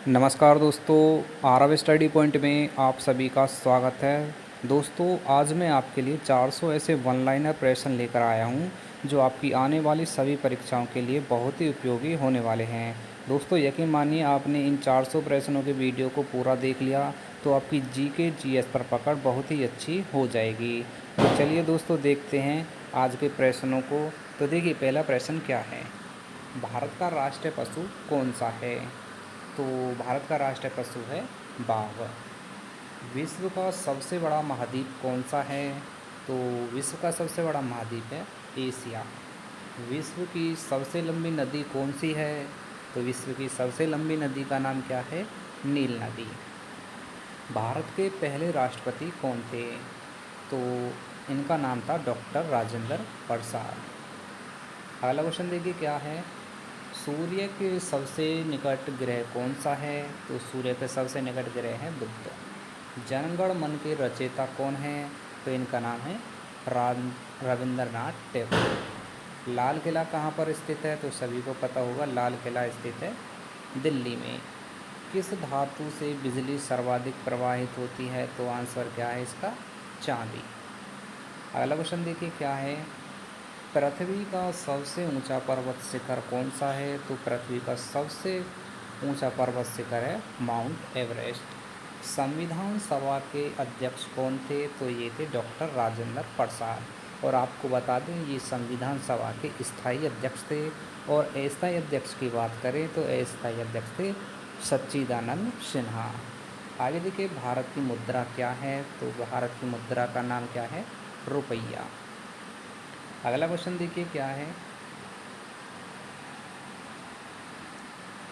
नमस्कार दोस्तों, Aarav study point में आप सभी का स्वागत है। दोस्तों, आज मैं आपके लिए 400 ऐसे वन लाइनर प्रश्न लेकर आया हूं जो आपकी आने वाली सभी परीक्षाओं के लिए बहुत ही उपयोगी होने वाले हैं। दोस्तों, यकीन मानिए आपने इन 400 प्रश्नों के वीडियो को पूरा देख लिया तो आपकी जीके जीएस पर पकड़ बहुत ही अच्छी हो जाएगी। तो चलिए दोस्तों, देखते हैं आज के प्रश्नों को। तो देखिए, पहला प्रश्न क्या है? भारत का राष्ट्रीय पशु कौन सा है? तो भारत का राष्ट्रीय पशु है बाघ। विश्व का सबसे बड़ा महाद्वीप कौन सा है? तो विश्व का सबसे बड़ा महाद्वीप है एशिया। विश्व की सबसे लंबी नदी कौन सी है? तो विश्व की सबसे लंबी नदी का नाम क्या है? नील नदी। भारत के पहले राष्ट्रपति कौन थे? तो इनका नाम था डॉक्टर राजेंद्र प्रसाद। अगला क्वेश्चन देखिए क्या है? सूर्य के सबसे निकट ग्रह कौन सा है? तो सूर्य के सबसे निकट ग्रह है बुध। जनगण मन के रचयिता कौन है? तो इनका नाम है रविंद्रनाथ टैगोर। लाल किला कहाँ पर स्थित है? तो सभी को पता होगा, लाल किला स्थित है दिल्ली में। किस धातु से बिजली सर्वाधिक प्रवाहित होती है? तो आंसर क्या है इसका? चांदी। अगला क्वेश्चन देखिए क्या है? पृथ्वी का सबसे ऊंचा पर्वत शिखर कौन सा है? तो पृथ्वी का सबसे ऊंचा पर्वत शिखर है माउंट एवरेस्ट। संविधान सभा के अध्यक्ष कौन थे? तो ये थे डॉक्टर राजेंद्र प्रसाद। और आपको बता दें, ये संविधान सभा के स्थायी अध्यक्ष थे। और अस्थायी अध्यक्ष की बात करें तो अस्थायी अध्यक्ष थे सच्चिदानंद सिन्हा। आगे देखिए, भारत की मुद्रा क्या है? तो भारत की मुद्रा का नाम क्या है? रुपया। अगला क्वेश्चन देखिए क्या है?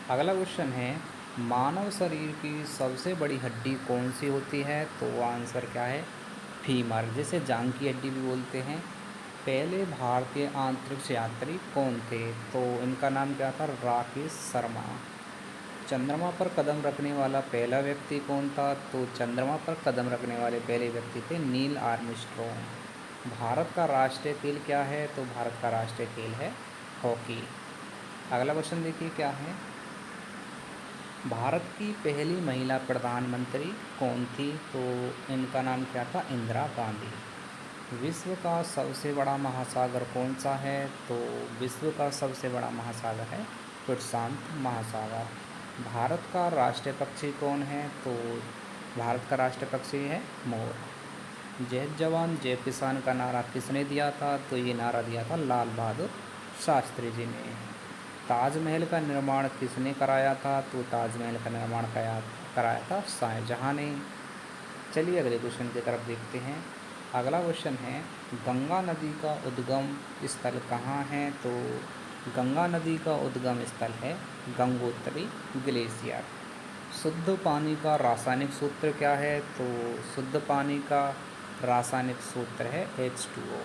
अगला क्वेश्चन है, मानव शरीर की सबसे बड़ी हड्डी कौन सी होती है? तो आंसर क्या है? फीमर, जिसे जांघ की हड्डी भी बोलते हैं। पहले भारतीय अंतरिक्ष यात्री कौन थे? तो इनका नाम क्या था? राकेश शर्मा। चंद्रमा पर कदम रखने वाला पहला व्यक्ति कौन था? तो चंद्रमा पर कदम रखने वाले पहले व्यक्ति थे नील आर्मस्ट्रॉन्ग। भारत का राष्ट्रीय खेल क्या है? तो भारत का राष्ट्रीय खेल है हॉकी। अगला क्वेश्चन देखिए क्या है? भारत की पहली महिला प्रधानमंत्री कौन थी? तो इनका नाम क्या था? इंदिरा गांधी। विश्व का सबसे बड़ा महासागर कौन सा है? तो विश्व का सबसे बड़ा महासागर है प्रशांत महासागर। भारत का राष्ट्रीय पक्षी कौन है? तो भारत का राष्ट्रीय पक्षी है मोर। जय जवान जय किसान का नारा किसने दिया था? तो ये नारा दिया था लाल बहादुर शास्त्री जी ने। ताजमहल का निर्माण किसने कराया था? तो ताजमहल का निर्माण कराया था शाहजहाँ ने। चलिए अगले क्वेश्चन की तरफ देखते हैं। अगला क्वेश्चन है, गंगा नदी का उद्गम स्थल कहाँ है? तो गंगा नदी का उद्गम स्थल है गंगोत्री ग्लेशियर। शुद्ध पानी का रासायनिक सूत्र क्या है? तो शुद्ध पानी का रासायनिक सूत्र है H2O।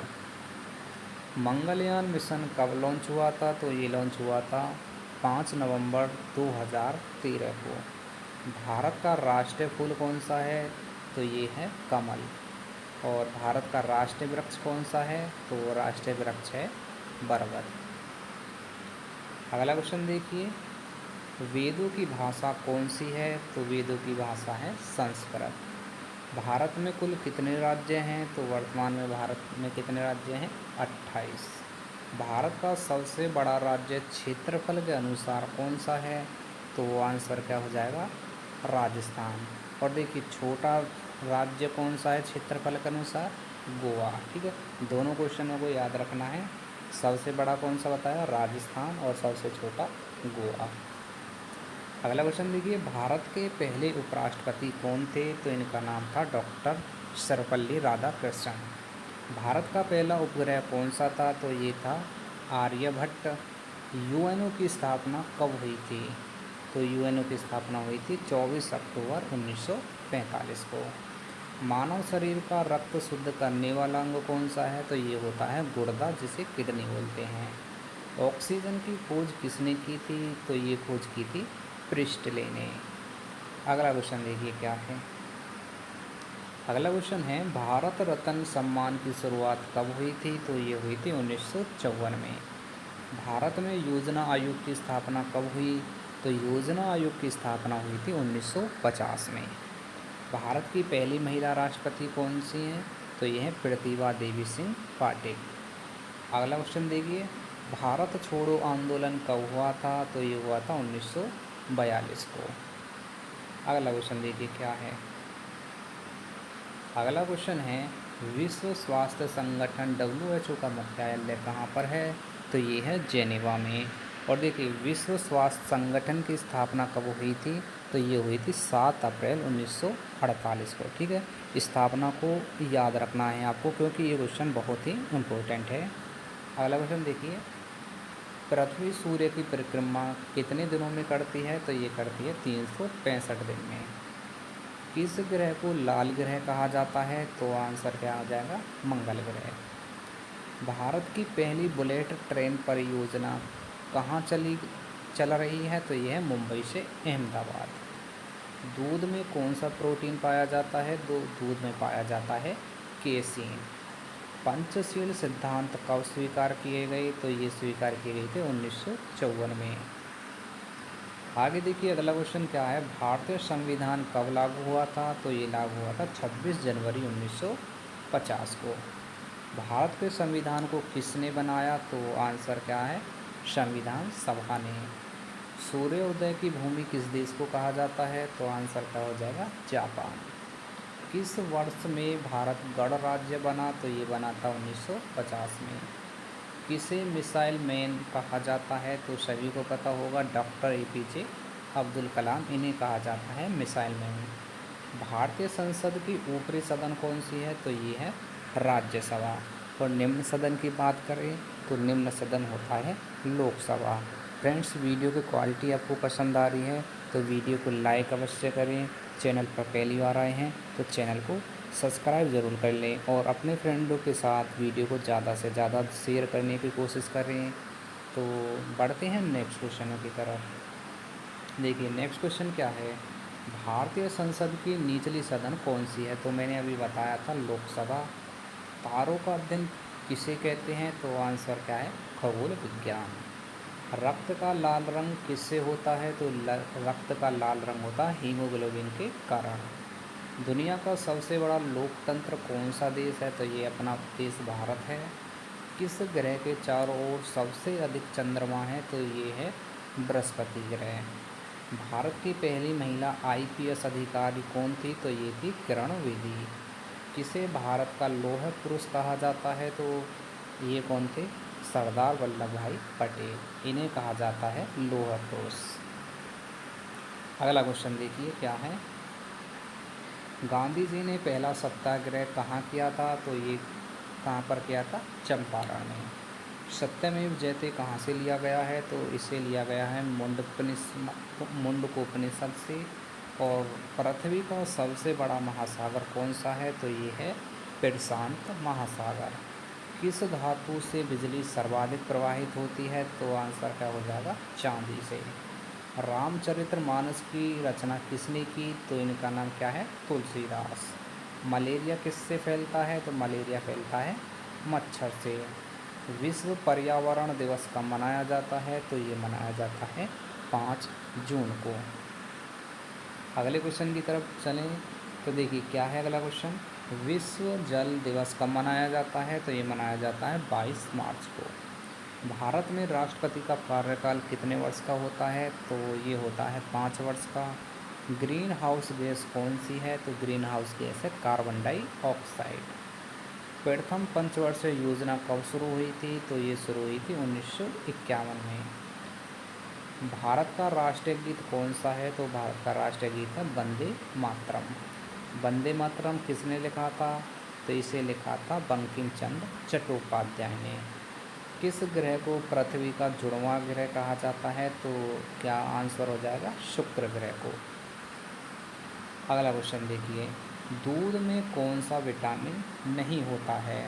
मंगलयान मिशन कब लॉन्च हुआ था? तो ये लॉन्च हुआ था 5 नवंबर 2013 को। भारत का राष्ट्रीय फूल कौन सा है? तो ये है कमल। और भारत का राष्ट्रीय वृक्ष कौन सा है? तो राष्ट्रीय वृक्ष है बरगद। अगला क्वेश्चन देखिए, वेदों की भाषा कौन सी है? तो वेदों की भाषा है संस्कृत। भारत में कुल कितने राज्य हैं? तो वर्तमान में भारत में कितने राज्य हैं? 28। भारत का सबसे बड़ा राज्य क्षेत्रफल के अनुसार कौन सा है? तो वो आंसर क्या हो जाएगा? राजस्थान। और देखिए, छोटा राज्य कौन सा है क्षेत्रफल के अनुसार? गोवा। ठीक है, दोनों क्वेश्चनों को याद रखना है। सबसे बड़ा कौन सा बताया? राजस्थान। और सबसे छोटा गोवा। अगला क्वेश्चन देखिए, भारत के पहले उपराष्ट्रपति कौन थे? तो इनका नाम था डॉक्टर सर्वपल्ली राधाकृष्णन। भारत का पहला उपग्रह कौन सा था? तो ये था आर्यभट्ट। यूएनओ की स्थापना कब हुई थी? तो यूएनओ की स्थापना हुई थी 24 अक्टूबर 1945 को। मानव शरीर का रक्त शुद्ध करने वाला अंग कौन सा है? तो ये होता है गुर्दा, जिसे किडनी बोलते हैं। ऑक्सीजन की खोज किसने की थी? तो ये खोज की थी प्रिस्टले ने। अगला क्वेश्चन देखिए क्या है? अगला क्वेश्चन है, भारत रत्न सम्मान की शुरुआत कब हुई थी? तो ये हुई थी 1954 में। भारत में योजना आयोग की स्थापना कब हुई? तो योजना आयोग की स्थापना हुई थी 1950 में। भारत की पहली महिला राष्ट्रपति कौन सी हैं? तो ये है प्रतिभा देवी सिंह पाटिल। अगला क्वेश्चन देखिए, भारत छोड़ो आंदोलन कब हुआ था? तो ये हुआ था 1942 को। अगला क्वेश्चन देखिए क्या है। अगला क्वेश्चन है, विश्व स्वास्थ्य संगठन WHO का मुख्यालय कहाँ पर है? तो ये है जेनेवा में। और देखिए, विश्व स्वास्थ्य संगठन की स्थापना कब हुई थी? तो ये हुई थी 7 अप्रैल 1948 को। ठीक है, स्थापना को याद रखना है आपको, क्योंकि ये क्वेश्चन बहुत ही इम्पोर्टेंट है। अगला क्वेश्चन देखिए, पृथ्वी सूर्य की परिक्रमा कितने दिनों में करती है? तो ये करती है 365 दिन में। किस ग्रह को लाल ग्रह कहा जाता है? तो आंसर क्या आ जाएगा? मंगल ग्रह। भारत की पहली बुलेट ट्रेन परियोजना कहाँ चल रही है? तो यह है मुंबई से अहमदाबाद। दूध में कौन सा प्रोटीन पाया जाता है? दूध में पाया जाता है केसीन। पंचशील सिद्धांत कब स्वीकार किए गए? तो ये स्वीकार किए गए थे 1954 में। आगे देखिए अगला क्वेश्चन क्या है, भारतीय संविधान कब लागू हुआ था? तो ये लागू हुआ था 26 जनवरी 1950 को। भारत के संविधान को किसने बनाया? तो आंसर क्या है? संविधान सभा ने। सूर्योदय की भूमि किस देश को कहा जाता है? तो आंसर क्या हो जाएगा? जापान। किस वर्ष में भारत गणराज्य बना? तो ये बना था 1950 में। किसे मिसाइल मैन कहा जाता है? तो सभी को पता होगा, डॉक्टर APJ अब्दुल कलाम, इन्हें कहा जाता है मिसाइल मैन। भारतीय संसद की ऊपरी सदन कौन सी है? तो ये है राज्यसभा। और निम्न सदन की बात करें तो निम्न सदन होता है लोकसभा। फ्रेंड्स, वीडियो की क्वालिटी आपको पसंद आ रही है तो वीडियो को लाइक अवश्य करें। चैनल पर पहली बार आए हैं तो चैनल को सब्सक्राइब ज़रूर कर लें और अपने फ्रेंडों के साथ वीडियो को ज़्यादा से ज़्यादा शेयर करने की कोशिश करें। तो बढ़ते हैं नेक्स्ट क्वेश्चन की तरफ। देखिए नेक्स्ट क्वेश्चन क्या है, भारतीय संसद की निचली सदन कौन सी है? तो मैंने अभी बताया था लोकसभा। तारों का अध्ययन किसे कहते हैं? तो आंसर क्या है? खगोल विज्ञान। रक्त का लाल रंग किससे होता है? तो रक्त का लाल रंग होता है हीमोग्लोबिन के कारण। दुनिया का सबसे बड़ा लोकतंत्र कौन सा देश है? तो ये अपना देश भारत है। किस ग्रह के चारों ओर सबसे अधिक चंद्रमा है? तो ये है बृहस्पति ग्रह। भारत की पहली महिला IPS अधिकारी कौन थी? तो ये थी किरण बेदी। किसे भारत का लौह पुरुष कहा जाता है? तो ये कौन थे? सरदार वल्लभ भाई पटेल, इन्हें कहा जाता है लौह पुरुष। अगला क्वेश्चन देखिए क्या है, गांधी जी ने पहला सत्याग्रह कहाँ किया था? तो ये कहाँ पर किया था? चंपारण में। सत्यमेव जयते कहाँ से लिया गया है? तो इसे लिया गया है मुंडकोपनिषद से। और पृथ्वी का सबसे बड़ा महासागर कौन सा है? तो ये है प्रशांत महासागर। किस धातु से बिजली सर्वाधिक प्रवाहित होती है? तो आंसर क्या हो जाएगा? चांदी से। रामचरितमानस की रचना किसने की? तो इनका नाम क्या है? तुलसीदास। मलेरिया किससे फैलता है? तो मलेरिया फैलता है मच्छर से। विश्व पर्यावरण दिवस कब मनाया जाता है? तो ये मनाया जाता है 5 जून को। अगले क्वेश्चन की तरफ चलें तो देखिए क्या है अगला क्वेश्चन, विश्व जल दिवस कब मनाया जाता है? तो ये मनाया जाता है 22 मार्च को। भारत में राष्ट्रपति का कार्यकाल कितने वर्ष का होता है? तो ये होता है 5 वर्ष का। ग्रीन हाउस गैस कौन सी है? तो ग्रीन हाउस गैस है कार्बन डाइऑक्साइड। प्रथम पंचवर्षीय योजना कब शुरू हुई थी? तो ये शुरू हुई थी 1951 में। भारत का राष्ट्रीय गीत कौन सा है? तो भारत का राष्ट्रीय गीत है वंदे मातरम। वंदे मातरम किसने लिखा था? तो इसे लिखा था बंकिम चंद्र चट्टोपाध्याय ने। किस ग्रह को पृथ्वी का जुड़वां ग्रह कहा जाता है? तो क्या आंसर हो जाएगा? शुक्र ग्रह को। अगला क्वेश्चन देखिए, दूध में कौन सा विटामिन नहीं होता है?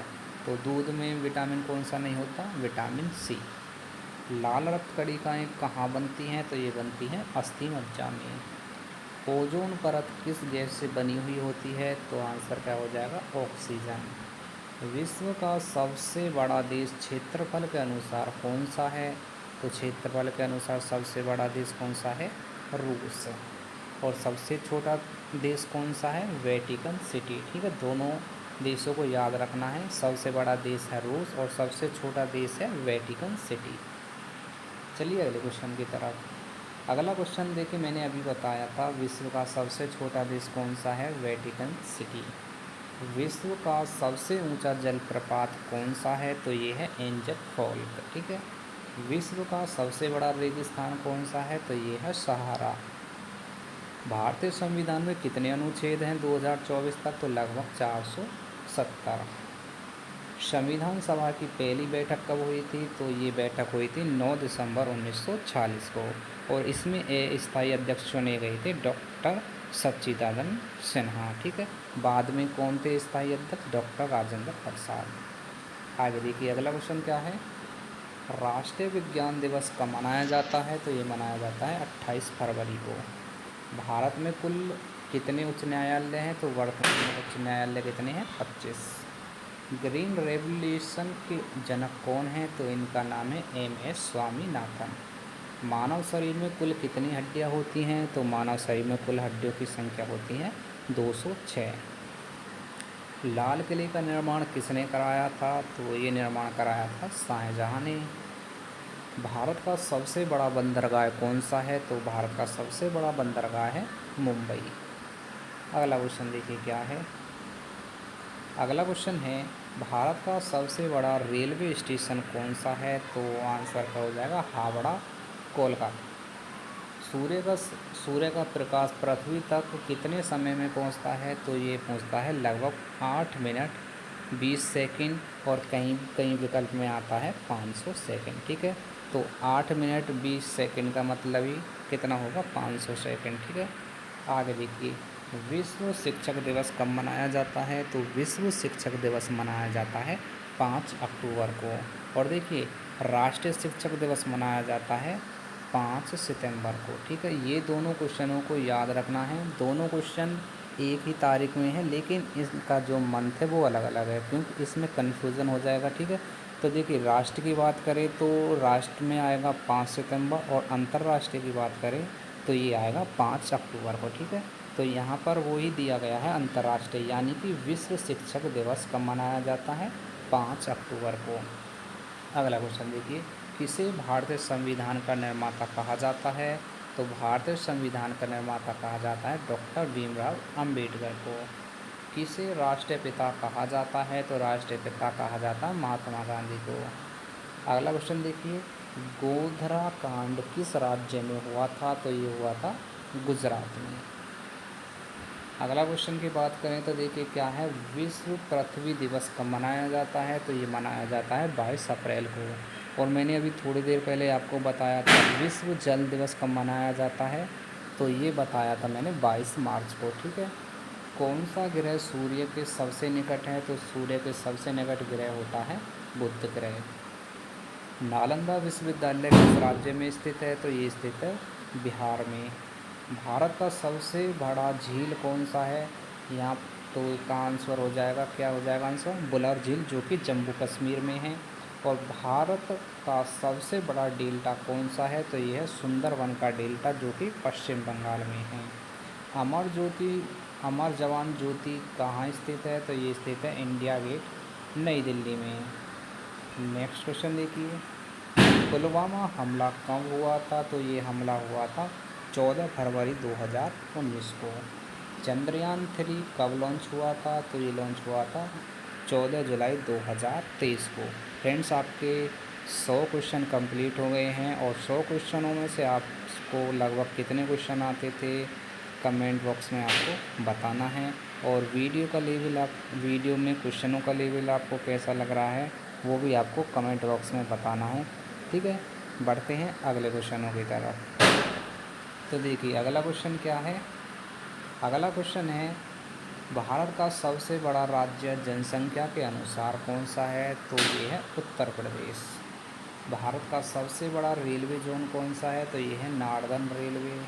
तो दूध में विटामिन कौन सा नहीं होता? Vitamin C। लाल रक्त कणिकाएँ कहाँ बनती हैं? तो ये बनती हैं अस्थि मज्जा में। ओजोन परत किस गैस से बनी हुई होती है? तो आंसर क्या हो जाएगा? ऑक्सीजन। विश्व का सबसे बड़ा देश क्षेत्रफल के अनुसार कौन सा है? तो क्षेत्रफल के अनुसार सबसे बड़ा देश कौन सा है? रूस। और सबसे छोटा देश कौन सा है? Vatican city. ठीक है, दोनों देशों को याद रखना है। सबसे बड़ा देश है रूस और सबसे छोटा देश है वेटिकन सिटी। चलिए अगले क्वेश्चन की तरफ। अगला क्वेश्चन देखिए, मैंने अभी बताया था विश्व का सबसे छोटा देश कौन सा है? Vatican city. विश्व का सबसे ऊंचा जलप्रपात कौन सा है? तो ये है एंजल फॉल। ठीक है। विश्व का सबसे बड़ा रेगिस्तान कौन सा है? तो ये है सहारा। भारतीय संविधान में कितने अनुच्छेद हैं 2024 तक? तो लगभग 470। संविधान सभा की पहली बैठक कब हुई थी? तो ये बैठक हुई थी 9 दिसंबर 1946 को, और इसमें स्थायी अध्यक्ष चुने गए थे डॉक्टर सच्चिदानंद सिन्हा। ठीक है। बाद में कौन थे स्थायी अध्यक्ष? डॉक्टर राजेंद्र प्रसाद। आगे देखिए अगला क्वेश्चन क्या है। राष्ट्रीय विज्ञान दिवस कब मनाया जाता है? तो ये मनाया जाता है 28 फरवरी को। भारत में कुल कितने उच्च न्यायालय हैं? तो वर्तमान में उच्च न्यायालय कितने हैं? 25। ग्रीन रेवोल्यूशन के जनक कौन हैं? तो इनका नाम है MS स्वामीनाथन। मानव शरीर में कुल कितनी हड्डियां होती हैं? तो मानव शरीर में कुल हड्डियों की संख्या होती है 206। लाल किले का निर्माण किसने कराया था? तो ये निर्माण कराया था शाहजहां ने। भारत का सबसे बड़ा बंदरगाह कौन सा है? तो भारत का सबसे बड़ा बंदरगाह है मुंबई। अगला क्वेश्चन देखिए क्या है। अगला क्वेश्चन है, भारत का सबसे बड़ा रेलवे स्टेशन कौन सा है? तो आंसर क्या हो जाएगा? हावड़ा, कोलकाता। सूर्य का प्रकाश पृथ्वी तक कितने समय में पहुंचता है? तो ये पहुंचता है लगभग 8 मिनट 20 सेकंड, और कहीं कहीं विकल्प में आता है 500 सेकंड। ठीक है, तो 8 मिनट 20 सेकंड का मतलब ही कितना होगा? 500 सेकंड। ठीक है। आगे देखिए, विश्व शिक्षक दिवस कब मनाया जाता है? तो विश्व शिक्षक दिवस मनाया जाता है 5 अक्टूबर को। और देखिए, राष्ट्रीय शिक्षक दिवस मनाया जाता है 5 सितंबर को। ठीक है, ये दोनों क्वेश्चनों को याद रखना है। दोनों क्वेश्चन एक ही तारीख में है, लेकिन इसका जो मंथ है वो अलग अलग है, क्योंकि इसमें कन्फ्यूज़न हो जाएगा। ठीक है, तो देखिए राष्ट्र की बात करें तो राष्ट्र में आएगा 5 सितंबर, और अंतर्राष्ट्रीय की बात करें तो ये आएगा 5 अक्टूबर को। ठीक है, तो यहाँ पर वो ही दिया गया है अंतर्राष्ट्रीय, यानी कि विश्व शिक्षक दिवस कब मनाया जाता है? 5 अक्टूबर को। अगला क्वेश्चन देखिए, किसे भारतीय संविधान का निर्माता कहा जाता है? तो भारतीय संविधान का निर्माता कहा जाता है डॉक्टर भीमराव अंबेडकर को। किसे राष्ट्रीय पिता कहा जाता है? तो राष्ट्रीय पिता कहा जाता है महात्मा गांधी को। अगला क्वेश्चन देखिए, गोधरा कांड किस राज्य में हुआ था? तो ये हुआ था गुजरात में। अगला क्वेश्चन की बात करें तो देखिए क्या है, विश्व पृथ्वी दिवस कब मनाया जाता है? तो ये मनाया जाता है 22 अप्रैल को। और मैंने अभी थोड़ी देर पहले आपको बताया था विश्व जल दिवस कब मनाया जाता है? तो ये बताया था मैंने 22 मार्च को। ठीक है। कौन सा ग्रह सूर्य के सबसे निकट है? तो सूर्य के सबसे निकट ग्रह होता है बुध ग्रह। नालंदा विश्वविद्यालय किस राज्य में स्थित है? तो ये स्थित है बिहार में। भारत का सबसे बड़ा झील कौन सा है? यहाँ तो इसका आंसर हो जाएगा, क्या हो जाएगा आंसर? बुलर झील, जो कि जम्मू कश्मीर में है। और भारत का सबसे बड़ा डेल्टा कौन सा है? तो ये है सुंदरवन का डेल्टा, जो कि पश्चिम बंगाल में है। अमर जवान ज्योति कहाँ स्थित है? तो ये स्थित है इंडिया गेट, नई दिल्ली में। नेक्स्ट क्वेश्चन देखिए, पुलवामा हमला कब हुआ था? तो ये हमला हुआ था 14 फरवरी 2019 को। चंद्रयान 3 कब लॉन्च हुआ था? तो ये लॉन्च हुआ था 14 जुलाई 2023 को। फ्रेंड्स, आपके 100 क्वेश्चन कंप्लीट हो गए हैं, और 100 क्वेश्चनों में से आपको लगभग कितने क्वेश्चन आते थे कमेंट बॉक्स में आपको बताना है। और वीडियो में क्वेश्चनों का लेवल आपको कैसा लग रहा है वो भी आपको कमेंट बॉक्स में बताना है। ठीक है, बढ़ते हैं अगले क्वेश्चनों की तरफ। तो देखिए अगला क्वेश्चन क्या है। अगला क्वेश्चन है, भारत का सबसे बड़ा राज्य जनसंख्या के अनुसार कौन सा है? तो ये है उत्तर प्रदेश। भारत का सबसे बड़ा रेलवे जोन कौन सा है? तो ये है नॉर्दर्न रेलवे।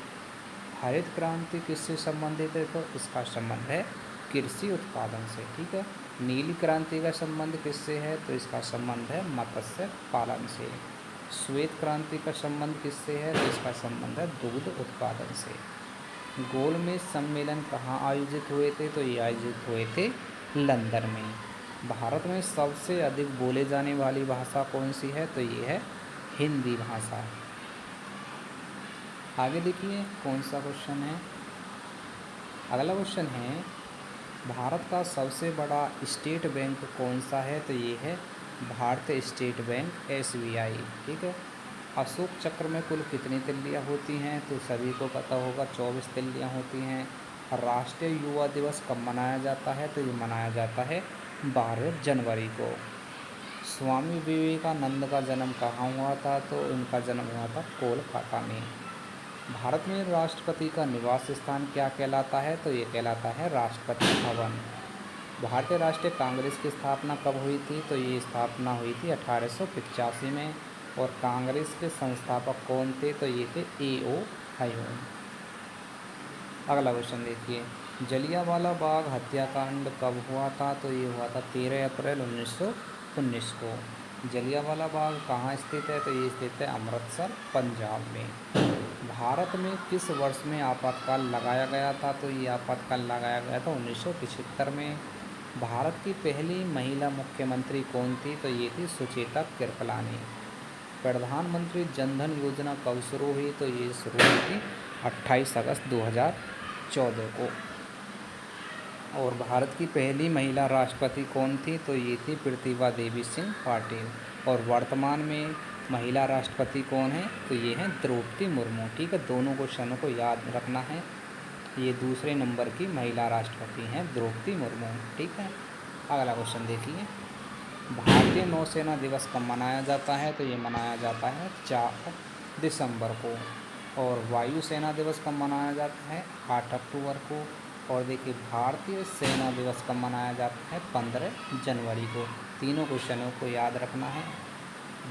हरित क्रांति किससे संबंधित है? तो इसका संबंध है कृषि उत्पादन से। ठीक है। नीली क्रांति का संबंध किससे है? तो इसका संबंध है मत्स्य पालन से। श्वेत क्रांति का संबंध किससे है? तो इसका संबंध है दुग्ध उत्पादन से। गोलमेज सम्मेलन कहाँ आयोजित हुए थे? तो ये आयोजित हुए थे लंदन में। भारत में सबसे अधिक बोले जाने वाली भाषा कौन सी है? तो ये है हिंदी भाषा। आगे देखिए कौन सा क्वेश्चन है। अगला क्वेश्चन है भारत का सबसे बड़ा स्टेट बैंक कौन सा है? तो ये है भारतीय स्टेट बैंक SBI। ठीक है। अशोक चक्र में कुल कितनी तिल्लियाँ होती हैं? तो सभी को पता होगा 24 तिल्लियाँ होती हैं। राष्ट्रीय युवा दिवस कब मनाया जाता है? तो ये मनाया जाता है 12 जनवरी को। स्वामी विवेकानंद का जन्म कहाँ हुआ था? तो इनका जन्म हुआ था कोलकाता में। भारत में राष्ट्रपति का निवास स्थान क्या कहलाता है? तो ये कहलाता है राष्ट्रपति भवन। भारतीय राष्ट्रीय कांग्रेस की स्थापना कब हुई थी? तो ये स्थापना हुई थी 1885 में। और कांग्रेस के संस्थापक कौन थे? तो ये थे A.O. ह्यूम। अगला क्वेश्चन देखिए, जलियांवाला बाग हत्याकांड कब हुआ था? तो ये हुआ था 13 अप्रैल 1919 को। जलियांवाला बाग कहाँ स्थित है? तो ये स्थित है अमृतसर, पंजाब में। भारत में किस वर्ष में आपातकाल लगाया गया था? तो ये आपातकाल लगाया गया था 1975 में। भारत की पहली महिला मुख्यमंत्री कौन थी? तो ये थी सुचेता कृपलानी। प्रधानमंत्री जनधन योजना कब शुरू हुई? तो ये शुरू हुई थी 28 अगस्त 2014 को। और भारत की पहली महिला राष्ट्रपति कौन थी? तो ये थी प्रतिभा देवी सिंह पाटिल। और वर्तमान में महिला राष्ट्रपति कौन है? तो ये हैं द्रौपदी मुर्मू। ठीक है, दोनों क्वेश्चनों को याद रखना है। ये दूसरे नंबर की महिला राष्ट्रपति हैं द्रौपदी मुर्मू। ठीक है। अगला क्वेश्चन देखिए, भारतीय नौसेना दिवस कब मनाया जाता है? तो ये मनाया जाता है 4 दिसंबर को। और वायुसेना दिवस कब मनाया जाता है? 8 अक्टूबर को। और देखिए भारतीय सेना दिवस कब मनाया जाता है? 15 जनवरी को। तीनों क्वेश्चनों को याद रखना है।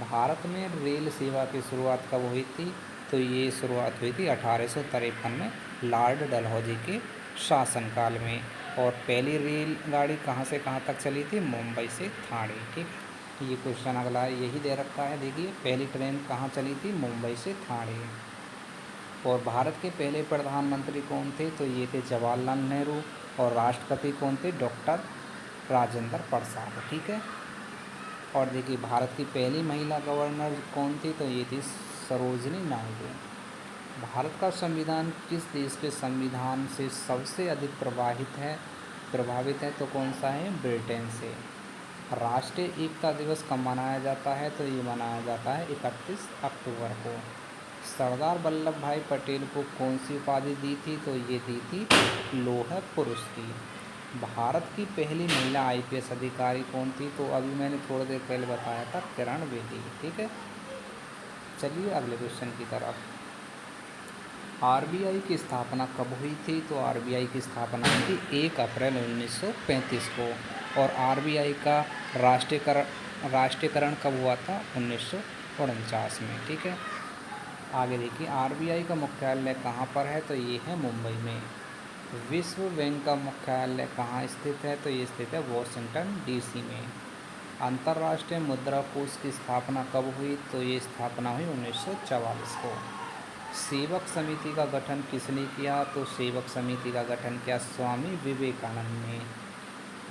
भारत में रेल सेवा की शुरुआत कब हुई थी? तो ये शुरुआत हुई थी 1853 में लॉर्ड डलहौजी के शासनकाल में। और पहली रेलगाड़ी कहाँ से कहाँ तक चली थी? मुंबई से ठाणे। ठीक है, ये क्वेश्चन अगला यही दे रखा है। देखिए पहली ट्रेन कहाँ चली थी? मुंबई से ठाणे। और भारत के पहले प्रधानमंत्री कौन थे? तो ये थे जवाहरलाल नेहरू। और राष्ट्रपति कौन थे? डॉक्टर राजेंद्र प्रसाद। ठीक है। और देखिए भारत की पहली महिला गवर्नर कौन थी? तो ये थी सरोजिनी नायडू। भारत का संविधान किस देश के संविधान से सबसे अधिक प्रभावित है? तो कौन सा है? ब्रिटेन से। राष्ट्रीय एकता दिवस कब मनाया जाता है? तो ये मनाया जाता है 31 अक्टूबर को। सरदार वल्लभ भाई पटेल को कौन सी उपाधि दी थी? तो ये दी थी लौह पुरुष की। भारत की पहली महिला IPS अधिकारी कौन थी? तो अभी मैंने थोड़ी देर पहले बताया था किरण बेदी। ठीक है। चलिए अगले क्वेश्चन की तरफ। RBI की स्थापना कब हुई थी? तो RBI की स्थापना हुई थी 1 अप्रैल 1935 को। और RBI का राष्ट्रीयकरण कब हुआ था? 1949 में। ठीक है। आगे देखिए RBI का मुख्यालय कहाँ पर है? तो ये है मुंबई में। विश्व बैंक का मुख्यालय कहाँ स्थित है? तो ये स्थित है वॉशिंगटन DC में। अंतर्राष्ट्रीय मुद्रा कोष की स्थापना कब हुई? तो ये स्थापना हुई 1944 को। सेवक समिति का गठन किसने किया? तो सेवक समिति का गठन किया स्वामी विवेकानंद ने।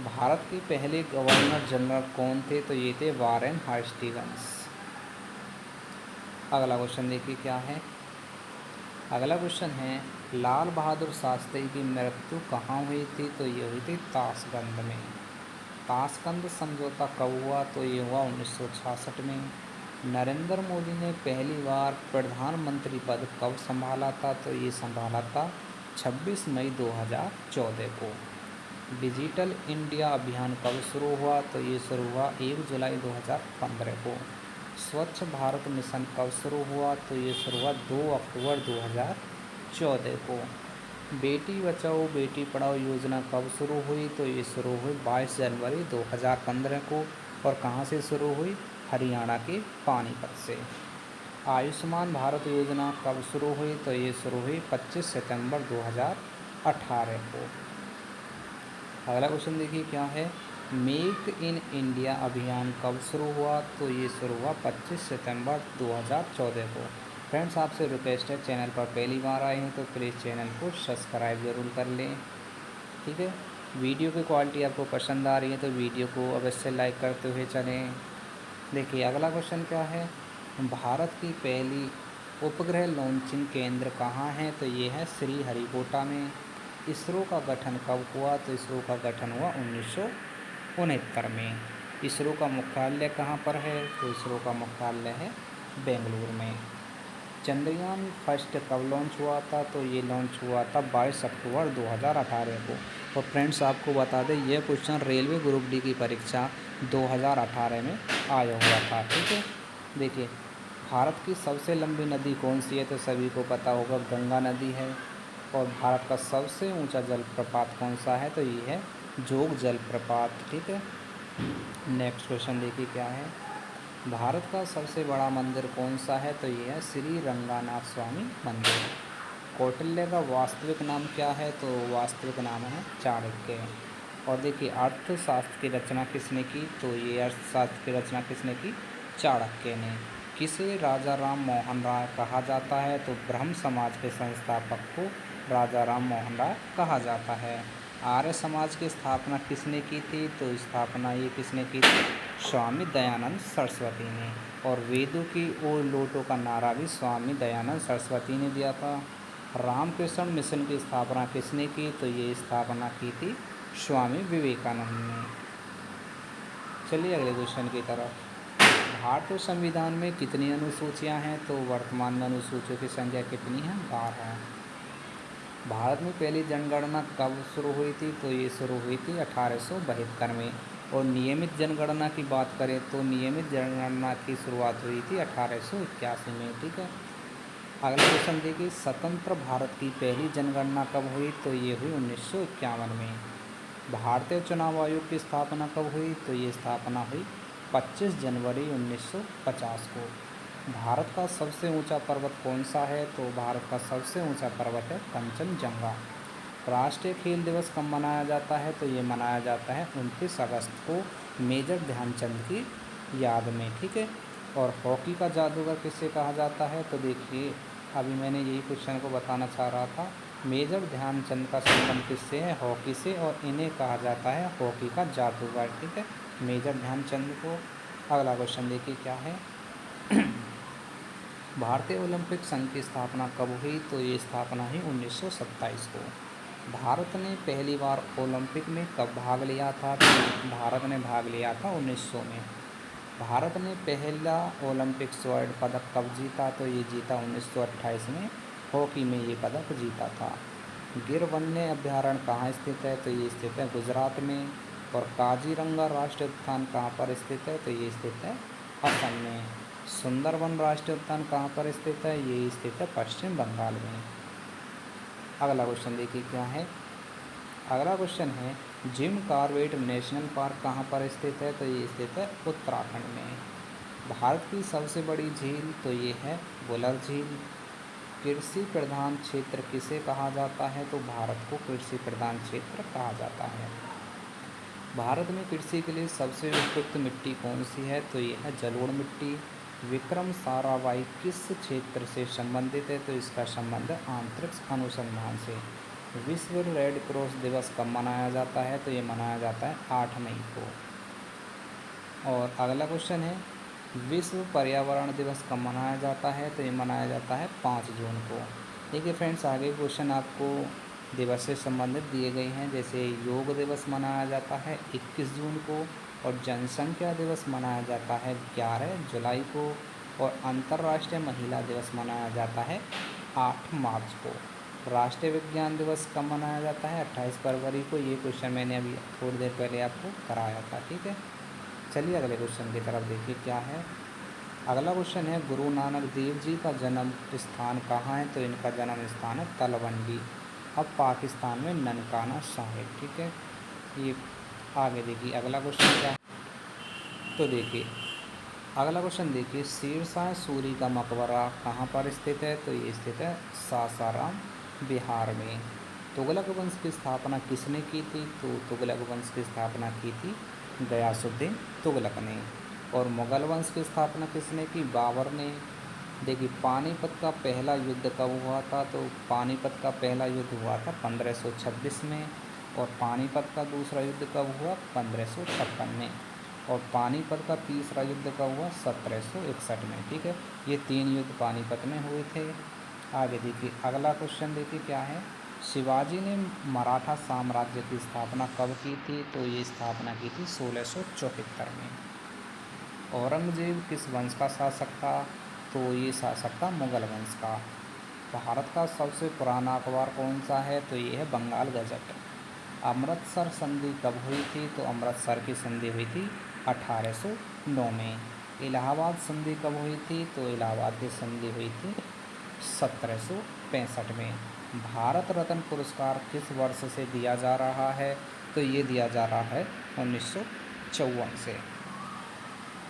भारत के पहले गवर्नर जनरल कौन थे? तो ये थे वारेन हास्टिंग्स। अगला क्वेश्चन देखिए क्या है। अगला क्वेश्चन है लाल बहादुर शास्त्री की मृत्यु कहाँ हुई थी? तो ये हुई थी ताशकंद में। ताशकंद समझौता कब हुआ? तो ये हुआ 1966 में। नरेंद्र मोदी ने पहली बार प्रधानमंत्री पद कब संभाला था? तो ये संभाला था 26 मई 2014 को। डिजिटल इंडिया अभियान कब शुरू हुआ? तो ये शुरू हुआ 1 जुलाई 2015 को। स्वच्छ भारत मिशन कब शुरू हुआ? तो ये शुरू हुआ 2 अक्टूबर 2014 को। बेटी बचाओ बेटी पढ़ाओ योजना कब शुरू हुई? तो ये शुरू हुई 22 जनवरी 2015 को। और कहाँ से शुरू हुई? हरियाणा के पानीपत से। आयुष्मान भारत योजना कब शुरू हुई? तो ये शुरू हुई 25 सितंबर 2018 को। अगला क्वेश्चन देखिए क्या है। मेक इन इंडिया अभियान कब शुरू हुआ? तो ये शुरू हुआ 25 सितंबर 2014 को। फ्रेंड्स, आपसे रिक्वेस्ट है, चैनल पर पहली बार आए हैं तो प्लीज़ चैनल को सब्सक्राइब ज़रूर कर लें। ठीक है, वीडियो की क्वालिटी आपको पसंद आ रही है तो वीडियो को अवश्य लाइक करते हुए चलें। देखिए अगला क्वेश्चन क्या है, भारत की पहली उपग्रह लॉन्चिंग केंद्र कहाँ है? तो ये है श्रीहरिकोटा में। इसरो का गठन कब हुआ? तो इसरो का गठन हुआ 1969 में। इसरो का मुख्यालय कहाँ पर है? तो इसरो का मुख्यालय है बेंगलुरु में। चंद्रयान फर्स्ट कब लॉन्च हुआ था? तो ये लॉन्च हुआ था 22 अक्टूबर 2018 को। और फ्रेंड्स, आपको बता दें, यह क्वेश्चन रेलवे ग्रुप डी की परीक्षा 2018 में आया हुआ था। ठीक है, देखिए भारत की सबसे लंबी नदी कौन सी है? तो सभी को पता होगा, गंगा नदी है। और भारत का सबसे ऊंचा जलप्रपात कौन सा है? तो ये है जोग जलप्रपात। ठीक है, नेक्स्ट क्वेश्चन देखिए क्या है, भारत का सबसे बड़ा मंदिर कौन सा है? तो ये है श्री रंगनाथ स्वामी मंदिर। कौटिल्य का वास्तविक नाम क्या है? तो वास्तविक नाम है चाणक्य। और देखिए अर्थशास्त्र की रचना किसने की? तो ये अर्थशास्त्र की रचना किसने की? चाणक्य ने। किसे राजा राम मोहन राय कहा जाता है? तो ब्रह्म समाज के संस्थापक को राजा राम मोहन राय कहा जाता है। आर्य समाज की स्थापना किसने की थी? तो स्थापना ये किसने की थी? स्वामी दयानंद सरस्वती ने। और वेदों की ओर लौटो का नारा भी स्वामी दयानंद सरस्वती ने दिया था। रामकृष्ण मिशन की स्थापना किसने की? तो ये स्थापना की थी स्वामी विवेकानंद ने। चलिए अगले क्वेश्चन की तरफ। भारतीय संविधान में कितनी अनुसूचियां हैं? तो वर्तमान में अनुसूचियों की संख्या कितनी है? 12। भारत में पहली जनगणना कब शुरू हुई थी? तो ये शुरू हुई थी 1872 में। और नियमित जनगणना की बात करें तो नियमित जनगणना की शुरुआत हुई थी 1881 में। ठीक है, अगला क्वेश्चन देखिए, स्वतंत्र भारत की पहली जनगणना कब हुई? तो ये हुई 1951 में। भारतीय चुनाव आयोग की स्थापना कब हुई? तो ये स्थापना हुई 25 जनवरी 1950 को। भारत का सबसे ऊंचा पर्वत कौन सा है? तो भारत का सबसे ऊंचा पर्वत है कंचनजंगा। राष्ट्रीय खेल दिवस कब मनाया जाता है? तो ये मनाया जाता है 29 अगस्त को मेजर ध्यानचंद की याद में। ठीक है, और हॉकी का जादूगर किसे कहा जाता है? तो देखिए अभी मैंने यही क्वेश्चन को बताना चाह रहा था, मेजर ध्यानचंद का संबंध किससे है? हॉकी से, और इन्हें कहा जाता है हॉकी का जादूगर। ठीक है, मेजर ध्यानचंद को। अगला क्वेश्चन देखिए क्या है, भारतीय ओलंपिक संघ की स्थापना कब हुई? तो ये स्थापना हुई 1927 को। भारत ने पहली बार ओलंपिक में कब भाग लिया था? तो भारत ने भाग लिया था 1900 में। भारत ने पहला ओलंपिक स्वर्ण पदक कब जीता? तो ये जीता 1928 में। हॉकी में ये पदक जीता था। गिर वन्य अभ्यारण्य कहाँ स्थित है? तो ये स्थित है गुजरात में। और काजीरंगा राष्ट्रीय उद्यान कहाँ पर स्थित है? तो ये स्थित है असम में। सुंदरबन राष्ट्रीय उद्यान कहाँ पर स्थित है? ये स्थित है पश्चिम बंगाल में। अगला क्वेश्चन देखिए क्या है, अगला क्वेश्चन है, जिम कॉर्बेट नेशनल पार्क कहाँ पर स्थित है? तो ये स्थित है उत्तराखंड में। भारत की सबसे बड़ी झील? तो ये है बुलर झील। कृषि प्रधान क्षेत्र किसे कहा जाता है? तो भारत को कृषि प्रधान क्षेत्र कहा जाता है। भारत में कृषि के लिए सबसे उपयुक्त मिट्टी कौन सी है? तो ये है जलोढ़ मिट्टी। विक्रम साराभाई किस क्षेत्र से संबंधित है? तो इसका संबंध है अंतरिक्ष अनुसंधान से। विश्व रेड क्रॉस दिवस कब मनाया जाता है? तो ये मनाया जाता है 8 मई को। और अगला क्वेश्चन है, विश्व पर्यावरण दिवस कब मनाया जाता है? तो ये मनाया जाता है 5 जून को। देखिए फ्रेंड्स, आगे क्वेश्चन आपको दिवस से संबंधित दिए गए हैं, जैसे योग दिवस मनाया जाता है 21 जून को। और जनसंख्या दिवस मनाया जाता है 11 जुलाई को। और अंतर्राष्ट्रीय महिला दिवस मनाया जाता है 8 मार्च को। राष्ट्रीय विज्ञान दिवस कब मनाया जाता है? 28 फरवरी को। ये क्वेश्चन मैंने अभी थोड़ी देर पहले आपको कराया था। ठीक है, चलिए अगले क्वेश्चन की तरफ देखिए क्या है। अगला क्वेश्चन है, गुरु नानक देव जी का जन्म स्थान कहाँ है? तो इनका जन्म स्थान है तलवंडी, अब पाकिस्तान में ननकाना साहिब। ठीक है, ये आगे देखिए अगला क्वेश्चन क्या है। तो देखिए अगला क्वेश्चन देखिए, शेरशाह सूरी का मकबरा कहाँ पर स्थित है? तो ये स्थित है सासाराम बिहार में। तुगलक वंश की स्थापना किसने की थी? तो तुगलक वंश की स्थापना की थी गयासुद्दीन तुगलक ने। और मुगल वंश की स्थापना किसने की? बाबर ने। देखिए पानीपत का पहला युद्ध कब हुआ था? तो पानीपत का पहला युद्ध हुआ था 1526 में। और पानीपत का दूसरा युद्ध कब हुआ? 1556 में। और पानीपत का तीसरा युद्ध कब हुआ? 1761 में। ठीक है, ये 3 युद्ध पानीपत में हुए थे। आगे देखिए अगला क्वेश्चन देखिए क्या है। शिवाजी ने मराठा साम्राज्य की स्थापना कब की थी? तो ये स्थापना की थी 1674 में। औरंगजेब किस वंश का शासक था? तो ये शासक था मुगल वंश का। भारत का सबसे पुराना अखबार कौन सा है? तो ये है बंगाल गजट। अमृतसर संधि कब हुई थी? तो अमृतसर की संधि हुई थी 1809 में। इलाहाबाद संधि कब हुई थी? तो इलाहाबाद की संधि हुई थी 1765 में। भारत रत्न पुरस्कार किस वर्ष से दिया जा रहा है? तो ये दिया जा रहा है 1954 से।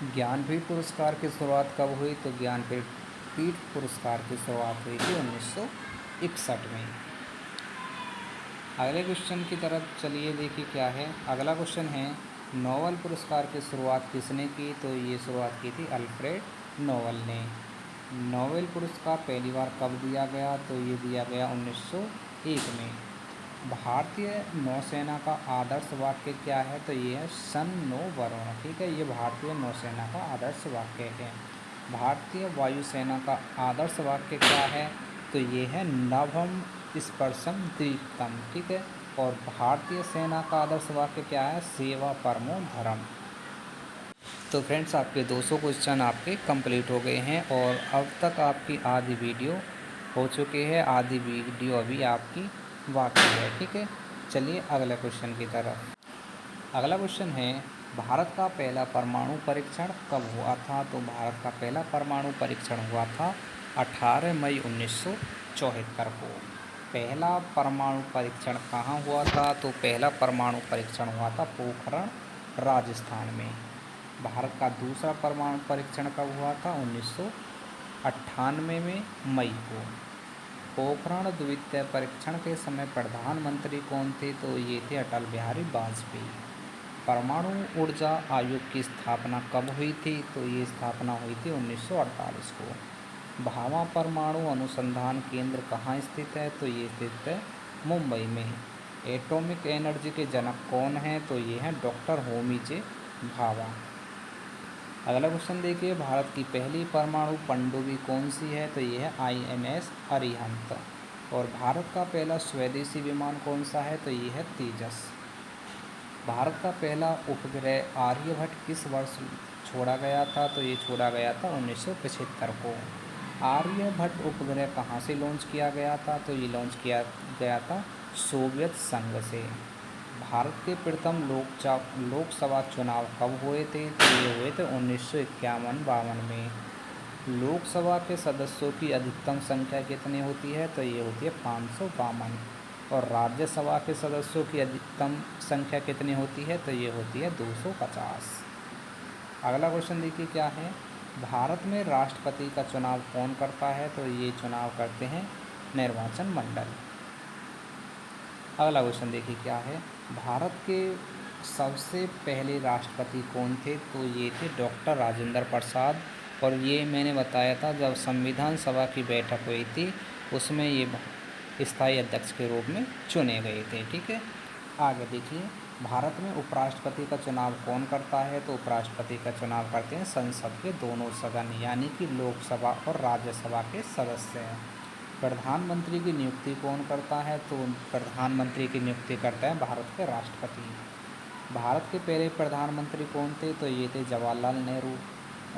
ज्ञानपीठ पुरस्कार की शुरुआत कब हुई? तो ज्ञानपीठ पुरस्कार की शुरुआत हुई थी 1961 में। अगले क्वेश्चन की तरफ चलिए देखिए क्या है। अगला क्वेश्चन है नोबेल पुरस्कार की शुरुआत किसने की? तो ये शुरुआत की थी अल्फ्रेड नोबेल ने। नोबेल पुरस्कार पहली बार कब दिया गया? तो ये दिया गया 1901 में। भारतीय नौसेना का आदर्श वाक्य क्या है? तो ये है सन नो वरुण। ठीक है, ये भारतीय नौसेना का आदर्श वाक्य है। भारतीय वायुसेना का आदर्श वाक्य क्या है? तो ये है नभम स्पर्शम दीप्तम। ठीक है, और भारतीय सेना का आदर्श वाक्य क्या है? सेवा परमो धर्म। तो फ्रेंड्स आपके 200 क्वेश्चन आपके कंप्लीट हो गए हैं और अब तक आपकी आधी वीडियो हो चुकी है, आधी वीडियो अभी आपकी बाकी है। ठीक है, चलिए अगले क्वेश्चन की तरफ। अगला क्वेश्चन है भारत का पहला परमाणु परीक्षण कब हुआ था? तो भारत का पहला परमाणु परीक्षण हुआ था 18 मई 1974 को। पहला परमाणु परीक्षण कहाँ हुआ था? तो पहला परमाणु परीक्षण हुआ था पोखरण राजस्थान में। भारत का दूसरा परमाणु परीक्षण कब हुआ था? 1998 में मई को। पोखरण द्वितीय परीक्षण के समय प्रधानमंत्री कौन थे? तो ये थे अटल बिहारी वाजपेयी। परमाणु ऊर्जा आयोग की स्थापना कब हुई थी? तो ये स्थापना हुई थी 1948 को। भाभा परमाणु अनुसंधान केंद्र कहाँ स्थित है? तो ये स्थित है मुंबई में। एटॉमिक एनर्जी के जनक कौन हैं? तो ये हैं डॉक्टर होमी जे भाभा। अगला क्वेश्चन देखिए भारत की पहली परमाणु पनडुब्बी कौन सी है? तो ये है INS अरिहंत। और भारत का पहला स्वदेशी विमान कौन सा है? तो ये है तेजस। भारत का पहला उपग्रह आर्यभट्ट किस वर्ष छोड़ा गया था? तो ये छोड़ा गया था 1975 को। आर्यभट्ट उपग्रह कहाँ से लॉन्च किया गया था? तो ये लॉन्च किया गया था सोवियत संघ से। भारत के प्रथम लोकसभा चुनाव कब हुए थे? तो ये हुए थे 1951-52 में। लोकसभा के सदस्यों की अधिकतम संख्या कितनी होती है? तो ये होती है 552। और राज्यसभा के सदस्यों की अधिकतम संख्या कितनी होती है? तो ये होती है 250। अगला क्वेश्चन देखिए क्या है। भारत में राष्ट्रपति का चुनाव कौन करता है? तो ये चुनाव करते हैं निर्वाचन मंडल। अगला क्वेश्चन देखिए क्या है। भारत के सबसे पहले राष्ट्रपति कौन थे? तो ये थे डॉक्टर राजेंद्र प्रसाद। और ये मैंने बताया था जब संविधान सभा की बैठक हुई थी उसमें ये स्थायी अध्यक्ष के रूप में चुने गए थे। ठीक है, आगे देखिए भारत में उपराष्ट्रपति का चुनाव कौन करता है? तो उपराष्ट्रपति का चुनाव करते हैं संसद के दोनों सदन यानी कि लोकसभा और राज्यसभा के सदस्य। प्रधानमंत्री की नियुक्ति कौन करता है? तो प्रधानमंत्री की नियुक्ति करता है भारत के राष्ट्रपति। भारत के पहले प्रधानमंत्री कौन थे? तो ये थे जवाहरलाल नेहरू।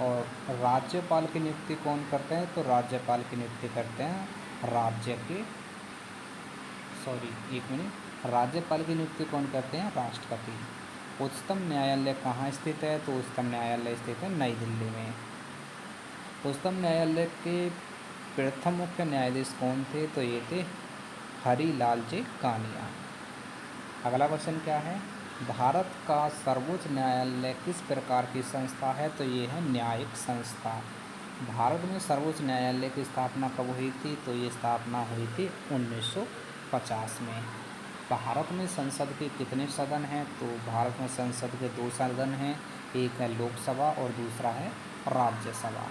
और राज्यपाल की नियुक्ति कौन करते हैं? तो राज्यपाल की नियुक्ति करते हैं राज्यपाल की नियुक्ति कौन करते हैं? राष्ट्रपति। उच्चतम न्यायालय कहाँ स्थित है? तो उच्चतम न्यायालय स्थित है नई दिल्ली में। उच्चतम न्यायालय के प्रथम मुख्य न्यायाधीश कौन थे? तो ये थे हरिलाल जे कानिया। अगला क्वेश्चन क्या है। भारत का सर्वोच्च न्यायालय किस प्रकार की संस्था है? तो ये है न्यायिक संस्था। भारत में सर्वोच्च न्यायालय की स्थापना कब हुई थी? तो ये स्थापना हुई थी 1950 में। भारत में संसद के कितने सदन हैं? तो भारत में संसद के 2 सदन हैं, एक है लोकसभा और दूसरा है राज्यसभा।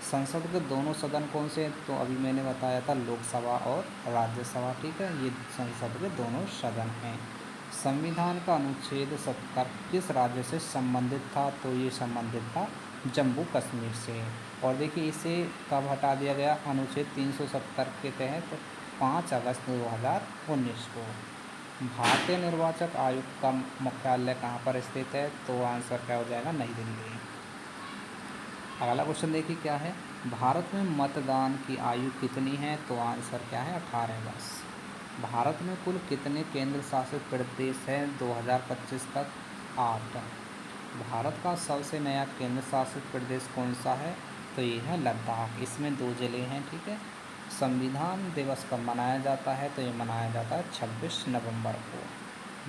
संसद के दोनों सदन कौन से हैं? तो अभी मैंने बताया था लोकसभा और राज्यसभा, ठीक है, ये संसद के दोनों सदन हैं। संविधान का अनुच्छेद 70 किस राज्य से संबंधित था? तो ये संबंधित था जम्मू कश्मीर से। और देखिए इसे कब हटा दिया गया? अनुच्छेद 370 के तहत 5 अगस्त 2019 को। भारतीय निर्वाचक आयोग का मुख्यालय कहाँ पर स्थित है? तो आंसर क्या हो जाएगा? नई दिल्ली। अगला क्वेश्चन देखिए क्या है, भारत में मतदान की आयु कितनी है? तो आंसर क्या है? 18 वर्ष। भारत में कुल कितने केंद्र शासित प्रदेश हैं 2025 तक? 8। भारत का सबसे नया केंद्र शासित प्रदेश कौन सा है? तो ये है लद्दाख, इसमें 2 जिले हैं, ठीक है। संविधान दिवस कब मनाया जाता है? तो ये मनाया जाता है 26 नवंबर को।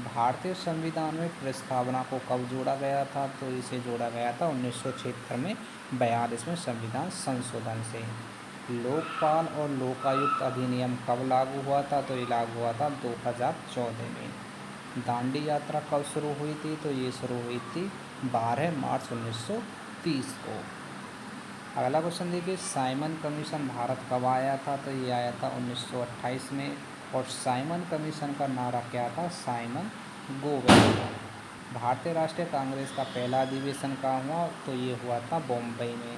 भारतीय संविधान में प्रस्तावना को कब जोड़ा गया था? तो इसे जोड़ा गया था 1976 में 42वें संविधान संशोधन से। लोकपाल और लोकायुक्त अधिनियम कब लागू हुआ था? तो ये लागू हुआ था 2014 में। दांडी यात्रा कब शुरू हुई थी? तो ये शुरू हुई थी 12 मार्च 1930 को। अगला क्वेश्चन देखिए, साइमन कमीशन भारत कब आया था? तो ये आया था 1928 में। और साइमन कमीशन का नारा क्या था? साइमन गोवेल। भारतीय राष्ट्रीय कांग्रेस का पहला अधिवेशन कहाँ हुआ? तो ये हुआ था बॉम्बे में।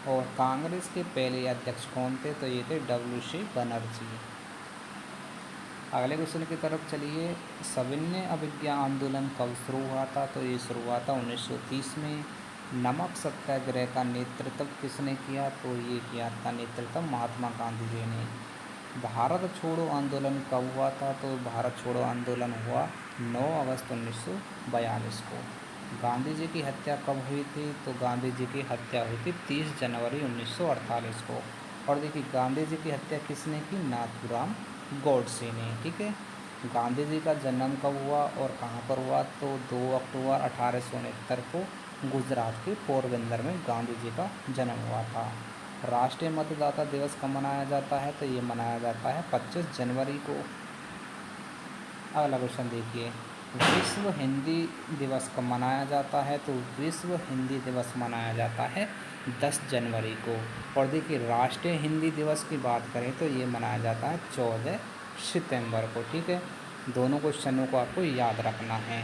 और कांग्रेस के पहले अध्यक्ष कौन थे? तो ये थे WC बनर्जी। अगले क्वेश्चन की तरफ चलिए, सविनय अवज्ञा आंदोलन कब शुरू हुआ था? तो ये शुरू हुआ था 1930 में। नमक सत्याग्रह का नेतृत्व किसने किया? तो ये किया था नेतृत्व महात्मा गांधी जी ने। भारत छोड़ो आंदोलन कब हुआ था? तो भारत छोड़ो आंदोलन हुआ 9 अगस्त 1942 को। गांधी जी की हत्या कब हुई थी? तो गांधी जी की हत्या हुई थी 30 जनवरी 1948 को। और देखिए गांधी जी की हत्या किसने की? नाथूराम गॉडसे ने, ठीक है। गांधी जी का जन्म कब हुआ और कहाँ पर हुआ? तो 2 अक्टूबर 1869 को गुजरात के पोरबंदर में गांधी जी का जन्म हुआ था। राष्ट्रीय मतदाता दिवस कब मनाया जाता है? तो ये मनाया जाता है 25 जनवरी को। अगला क्वेश्चन देखिए, विश्व हिंदी दिवस कब मनाया जाता है? तो विश्व हिंदी दिवस मनाया जाता है 10 जनवरी को। और देखिए राष्ट्रीय हिंदी दिवस की बात करें तो ये मनाया जाता है 14 सितंबर को, ठीक है। दोनों क्वेश्चनों को आपको याद रखना है।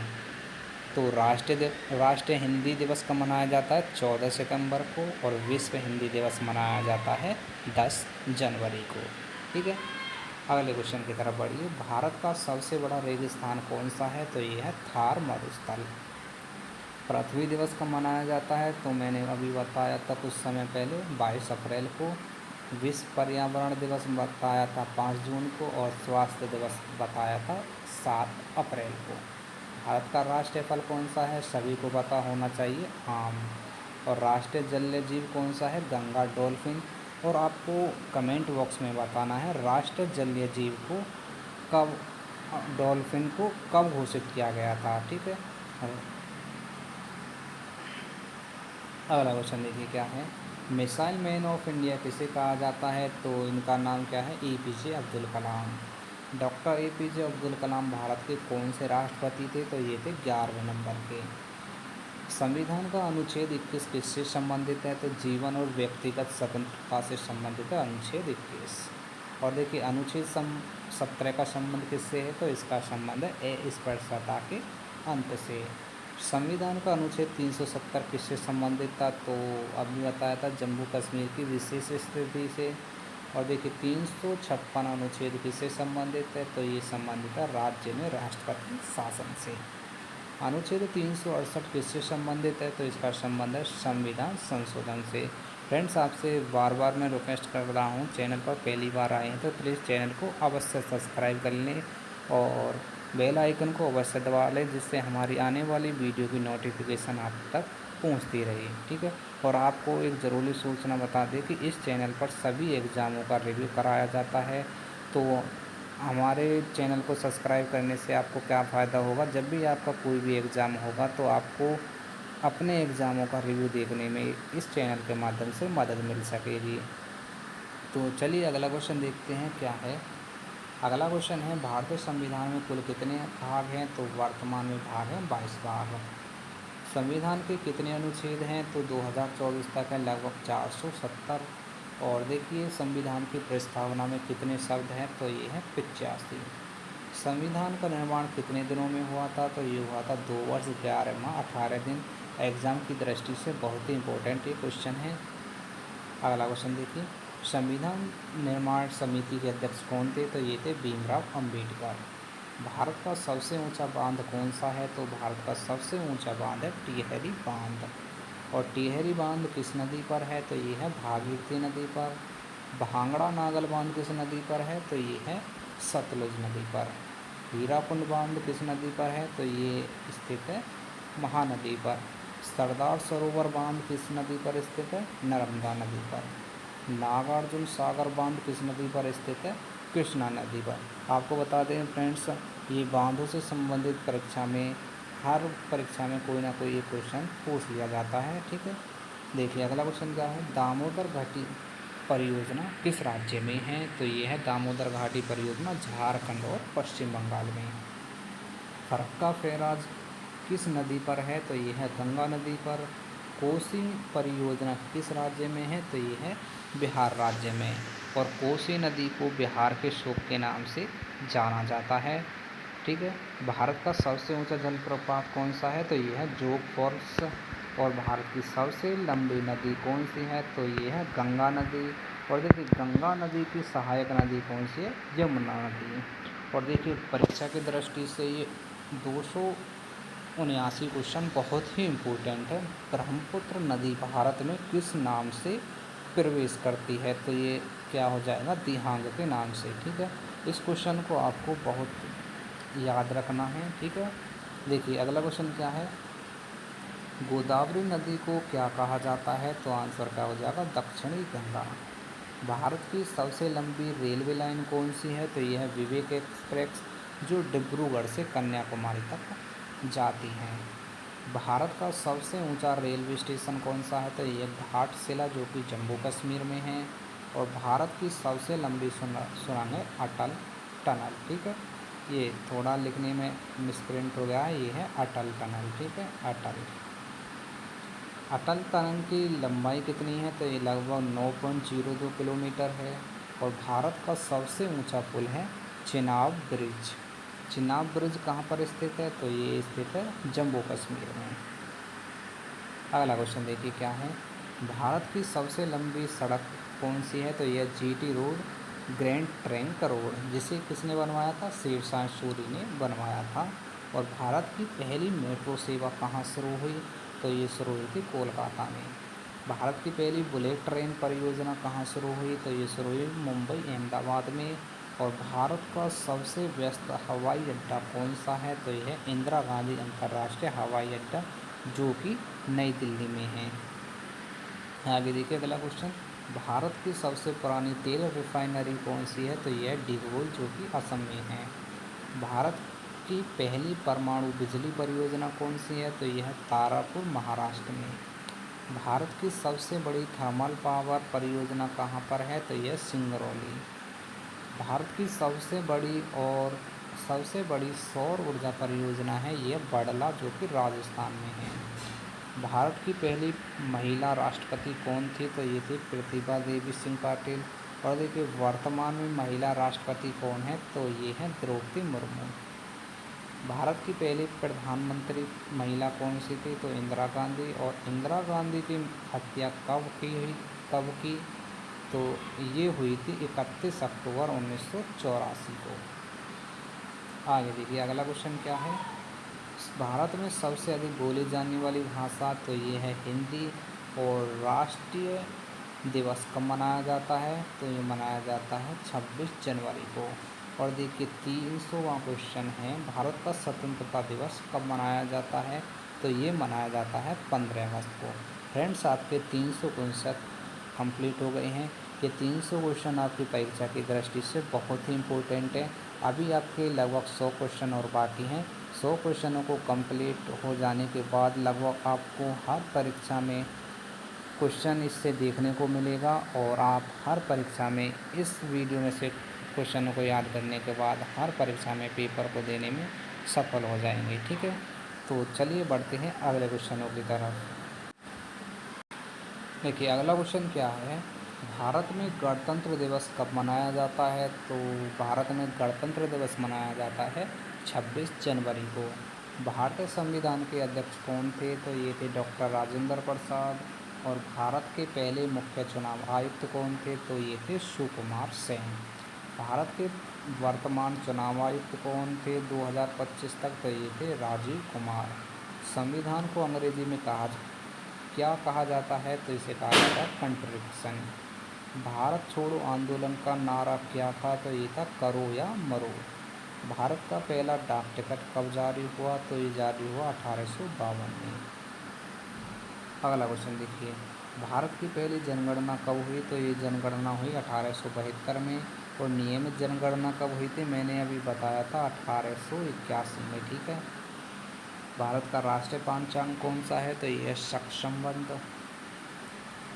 तो राष्ट्रीय हिंदी दिवस कब मनाया जाता है? 14 सितंबर को। और विश्व हिंदी दिवस मनाया जाता है 10 जनवरी को, ठीक है। अगले क्वेश्चन की तरफ बढ़िए, भारत का सबसे बड़ा रेगिस्तान कौन सा है? तो ये है थार मरुस्थल। पृथ्वी दिवस कब मनाया जाता है? तो मैंने अभी बताया था कुछ समय पहले 22 अप्रैल को। विश्व पर्यावरण दिवस बताया था 5 जून को। और स्वास्थ्य दिवस बताया था 7 अप्रैल को। भारत का राष्ट्रीय फल कौन सा है? सभी को पता होना चाहिए, आम। और राष्ट्रीय जलीय जीव कौन सा है? गंगा डॉल्फिन। और आपको कमेंट बॉक्स में बताना है राष्ट्रीय जलीय जीव को कब, डॉल्फिन को कब घोषित किया गया था, ठीक है। अगला क्वेश्चन देखिए क्या है, मिसाइल मैन ऑफ इंडिया किसे कहा जाता है? तो इनका नाम क्या है? APJ Abdul Kalam. Doctor APJ Abdul Kalam Bharat के कौन से राष्ट्रपति थे? तो ये थे 11वें नंबर के। संविधान का अनुच्छेद 21 किससे संबंधित है? तो जीवन और व्यक्तिगत स्वतंत्रता से संबंधित है अनुच्छेद 21। और देखिए अनुच्छेद 17 का संबंध किससे है? तो इसका संबंध है अस्पृश्यता के अंत से। संविधान का अनुच्छेद 370 किससे संबंधित था? तो अभी बताया था जम्मू कश्मीर की विशेष स्थिति से। और देखिए 356 अनुच्छेद किससे संबंधित है? तो ये संबंधित है राज्य में राष्ट्रपति शासन से। अनुच्छेद 368 किससे संबंधित है? तो इसका संबंध है संविधान संशोधन से। फ्रेंड्स आपसे बार बार मैं रिक्वेस्ट कर रहा हूँ, चैनल पर पहली बार आए हैं तो प्लीज़ चैनल को अवश्य सब्सक्राइब कर लें और बेल आइकन को अवश्य दबा लें, जिससे हमारी आने वाली वीडियो की नोटिफिकेशन आप तक पहुंचती रहे, ठीक है। और आपको एक ज़रूरी सूचना बता दें कि इस चैनल पर सभी एग्ज़ामों का रिव्यू कराया जाता है। तो हमारे चैनल को सब्सक्राइब करने से आपको क्या फ़ायदा होगा? जब भी आपका कोई भी एग्ज़ाम होगा तो आपको अपने एग्ज़ामों का रिव्यू देखने में इस चैनल के माध्यम से मदद मिल सकेगी। तो चलिए अगला क्वेश्चन देखते हैं क्या है। अगला क्वेश्चन है भारतीय संविधान में कुल कितने भाग हैं, तो वर्तमान में भाग हैं 22 भाग। संविधान के कितने अनुच्छेद हैं, तो 2024 तक है लगभग 470। और देखिए संविधान की प्रस्तावना में कितने शब्द हैं, तो ये है 85। संविधान का निर्माण कितने दिनों में हुआ था, तो ये हुआ था 2 वर्ष 11 माह 18 दिन। एग्ज़ाम की दृष्टि से बहुत ही इंपॉर्टेंट ये क्वेश्चन है। अगला क्वेश्चन देखिए, संविधान निर्माण समिति के अध्यक्ष कौन थे, तो ये थे भीमराव अंबेडकर। भारत का सबसे ऊंचा बांध कौन सा है, तो भारत का सबसे ऊंचा बांध है टिहरी बांध। और टिहरी बांध किस नदी पर है, तो ये है भागीरथी नदी पर। भांगड़ा नागल बांध किस नदी पर है, तो ये है सतलुज नदी पर। हीराकुंड बांध किस नदी पर है, तो ये स्थित है महानदी पर। सरदार सरोवर बांध किस नदी पर स्थित है, नर्मदा नदी पर। नागार्जुन सागर बांध किस नदी पर स्थित है, कृष्णा नदी पर। आपको बता दें फ्रेंड्स, ये बांधों से संबंधित परीक्षा में हर परीक्षा में कोई ना कोई एक क्वेश्चन पूछ लिया जाता है, ठीक है। देखिए अगला क्वेश्चन क्या है, दामोदर घाटी परियोजना किस राज्य में है, तो ये है दामोदर घाटी परियोजना झारखंड और पश्चिम बंगाल में। फरक्का बैराज किस नदी पर है, तो ये है गंगा नदी पर। कोसी परियोजना किस राज्य में है, तो ये है बिहार राज्य में। और कोसी नदी को बिहार के शोक के नाम से जाना जाता है, ठीक है। भारत का सबसे ऊंचा जलप्रपात कौन सा है, तो ये है जोग फॉल्स। और भारत की सबसे लंबी नदी कौन सी है, तो ये है गंगा नदी। और देखिए गंगा नदी की सहायक नदी कौन सी है, यमुना नदी। और देखिए परीक्षा की दृष्टि से ये 279 क्वेश्चन बहुत ही इम्पोर्टेंट है। ब्रह्मपुत्र नदी भारत में किस नाम से प्रवेश करती है, तो ये क्या हो जाएगा, दिहांग के नाम से, ठीक है। इस क्वेश्चन को आपको बहुत याद रखना है, ठीक है। देखिए अगला क्वेश्चन क्या है, गोदावरी नदी को क्या कहा जाता है, तो आंसर क्या हो जाएगा, दक्षिणी गंगा। भारत की सबसे लंबी रेलवे लाइन कौन सी है, तो यह है विवेक एक्सप्रेस, जो डिब्रूगढ़ से कन्याकुमारी तक जाती है। भारत का सबसे ऊंचा रेलवे स्टेशन कौन सा है, तो यह घाटशिला, जो कि जम्मू कश्मीर में है। और भारत की सबसे लंबी सुरंग है अटल टनल, ठीक है। ये थोड़ा लिखने में मिसप्रिंट हो गया है, ये है अटल टनल, ठीक है, अटल टनल की लंबाई कितनी है, तो ये लगभग 9.02 किलोमीटर है। और भारत का सबसे ऊंचा पुल है चिनाब ब्रिज। चिनाब ब्रिज कहाँ पर स्थित है, तो ये स्थित है जम्मू कश्मीर में। अगला क्वेश्चन देखिए क्या है, भारत की सबसे लंबी सड़क कौन सी है, तो यह GT road grand trunk road, जिसे किसने बनवाया था, शेरशाह सूरी ने बनवाया था। और भारत की पहली मेट्रो सेवा कहाँ शुरू हुई, तो ये शुरू हुई थी कोलकाता में। भारत की पहली बुलेट ट्रेन परियोजना कहाँ शुरू हुई, तो ये शुरू हुई मुंबई अहमदाबाद में। और भारत का सबसे व्यस्त हवाई अड्डा कौन सा है, तो यह है इंदिरा गांधी अंतर्राष्ट्रीय हवाई अड्डा, जो कि नई दिल्ली में है। आगे देखिए अगला क्वेश्चन, भारत की सबसे पुरानी तेल रिफाइनरी कौन सी है, तो यह है डिगबोई, जो कि असम में है। भारत की पहली परमाणु बिजली परियोजना कौन सी है, तो यह है तारापुर, महाराष्ट्र में। भारत की सबसे बड़ी थर्मल पावर परियोजना कहाँ पर है, तो यह सिंगरौली। भारत की सबसे बड़ी सौर ऊर्जा परियोजना है यह बड़ला, जो कि राजस्थान में है। भारत की पहली महिला राष्ट्रपति कौन थी, तो ये थी प्रतिभा देवी सिंह पाटिल। और देखिए वर्तमान में महिला राष्ट्रपति कौन है, तो ये है द्रौपदी मुर्मू। भारत की पहली प्रधानमंत्री महिला कौन सी थी, तो इंदिरा गांधी। और इंदिरा गांधी की हत्या कब की, तो ये हुई थी 31 अक्टूबर 1984 को। आगे देखिए अगला क्वेश्चन क्या है, भारत में सबसे अधिक बोली जाने वाली भाषा, तो ये है हिंदी। और राष्ट्रीय दिवस कब मनाया जाता है, तो ये मनाया जाता है 26 जनवरी को। और देखिए 300वां क्वेश्चन है, भारत का स्वतंत्रता दिवस कब मनाया जाता है, तो ये मनाया जाता है 15 अगस्त को। फ्रेंड्स आपके 300 क्वेश्चन कंप्लीट हो गए हैं। ये 300 क्वेश्चन आपकी परीक्षा की दृष्टि से बहुत ही इम्पोर्टेंट है। अभी आपके लगभग 100 क्वेश्चन और बाकी हैं। 100 क्वेश्चनों को कंप्लीट हो जाने के बाद लगभग आपको हर परीक्षा में क्वेश्चन इससे देखने को मिलेगा। और आप हर परीक्षा में इस वीडियो में से क्वेश्चनों को याद करने के बाद हर परीक्षा में पेपर को देने में सफल हो जाएंगे। ठीक है, तो चलिए बढ़ते हैं अगले क्वेश्चनों की तरफ। देखिए अगला क्वेश्चन क्या है, भारत में गणतंत्र दिवस कब मनाया जाता है? तो भारत में गणतंत्र दिवस मनाया जाता है 26 जनवरी को। भारतीय संविधान के अध्यक्ष कौन थे? तो ये थे डॉक्टर राजेंद्र प्रसाद। और भारत के पहले मुख्य चुनाव आयुक्त कौन थे? तो ये थे सुकुमार सेन। भारत के वर्तमान चुनाव आयुक्त कौन थे 2025 तक? तो ये थे राजीव कुमार। संविधान को अंग्रेजी में क्या कहा जाता है? तो इसे कहा जाता है कंट्रीब्यूशन। भारत छोड़ो आंदोलन का नारा क्या था? तो ये था करो या मरो। भारत का पहला डाक टिकट कब जारी हुआ? तो ये जारी हुआ 1852 में। अगला क्वेश्चन देखिए, भारत की पहली जनगणना कब हुई? तो ये जनगणना हुई 1872 में। और नियमित जनगणना कब हुई थी? मैंने अभी बताया था 1881 में। ठीक है, भारत का राष्ट्रीय पंचांग कौन सा है? तो ये सक्संबंध।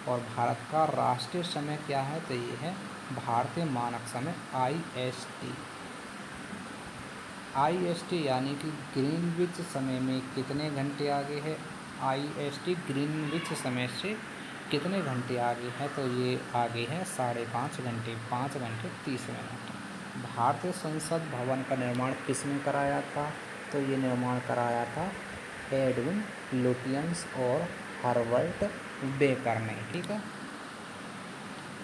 और भारत का राष्ट्रीय समय क्या है? तो ये है भारतीय मानक समय IST। IST यानी कि ग्रीनविच समय में कितने घंटे आगे है? IST ग्रीनविच समय से कितने घंटे आगे है? तो ये आगे है 5.5 घंटे, 5 घंटे 30 मिनट। भारतीय संसद भवन का निर्माण किसने कराया था? तो ये निर्माण कराया था एडविन लुटियंस और हर्बर्ट बेकर ने। ठीक है,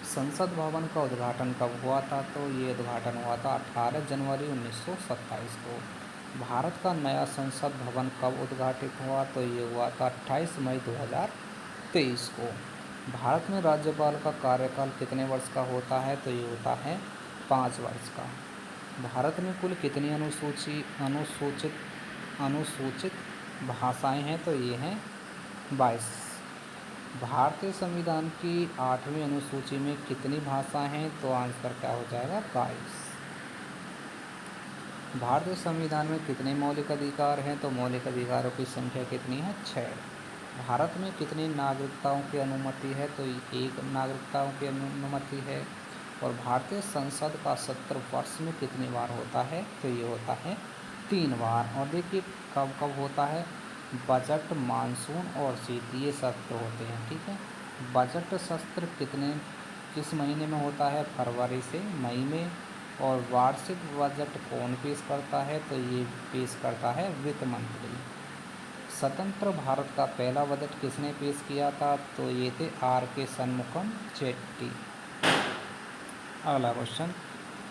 संसद भवन का उद्घाटन कब हुआ था? तो ये उद्घाटन हुआ था 18 जनवरी 1927 को। भारत का नया संसद भवन कब उद्घाटित हुआ? तो ये हुआ था 28 मई 2023 को। भारत में राज्यपाल का कार्यकाल कितने वर्ष का होता है? तो ये होता है 5 वर्ष का। भारत में कुल कितनी अनुसूचित भाषाएं हैं? तो ये हैं 22। भारतीय संविधान की 8वीं अनुसूची में कितनी भाषाएं हैं? तो आंसर क्या हो जाएगा? 22। भारतीय संविधान में कितने मौलिक अधिकार हैं? तो मौलिक अधिकारों की संख्या कितनी है? 6। भारत में कितनी नागरिकताओं की अनुमति है? तो 1 नागरिकताओं की अनुमति है। और भारतीय संसद का सत्र वर्ष में कितनी बार होता है? तो ये होता है 3 बार। और देखिए कब कब होता है, बजट, मानसून और शीतलीय सत्र होते हैं। ठीक है, बजट सत्र किस महीने में होता है? फरवरी से मई में। और वार्षिक बजट कौन पेश करता है? तो ये पेश करता है वित्त मंत्री। स्वतंत्र भारत का पहला बजट किसने पेश किया था? तो ये थे RK शनमुगम चेट्टी। अगला क्वेश्चन,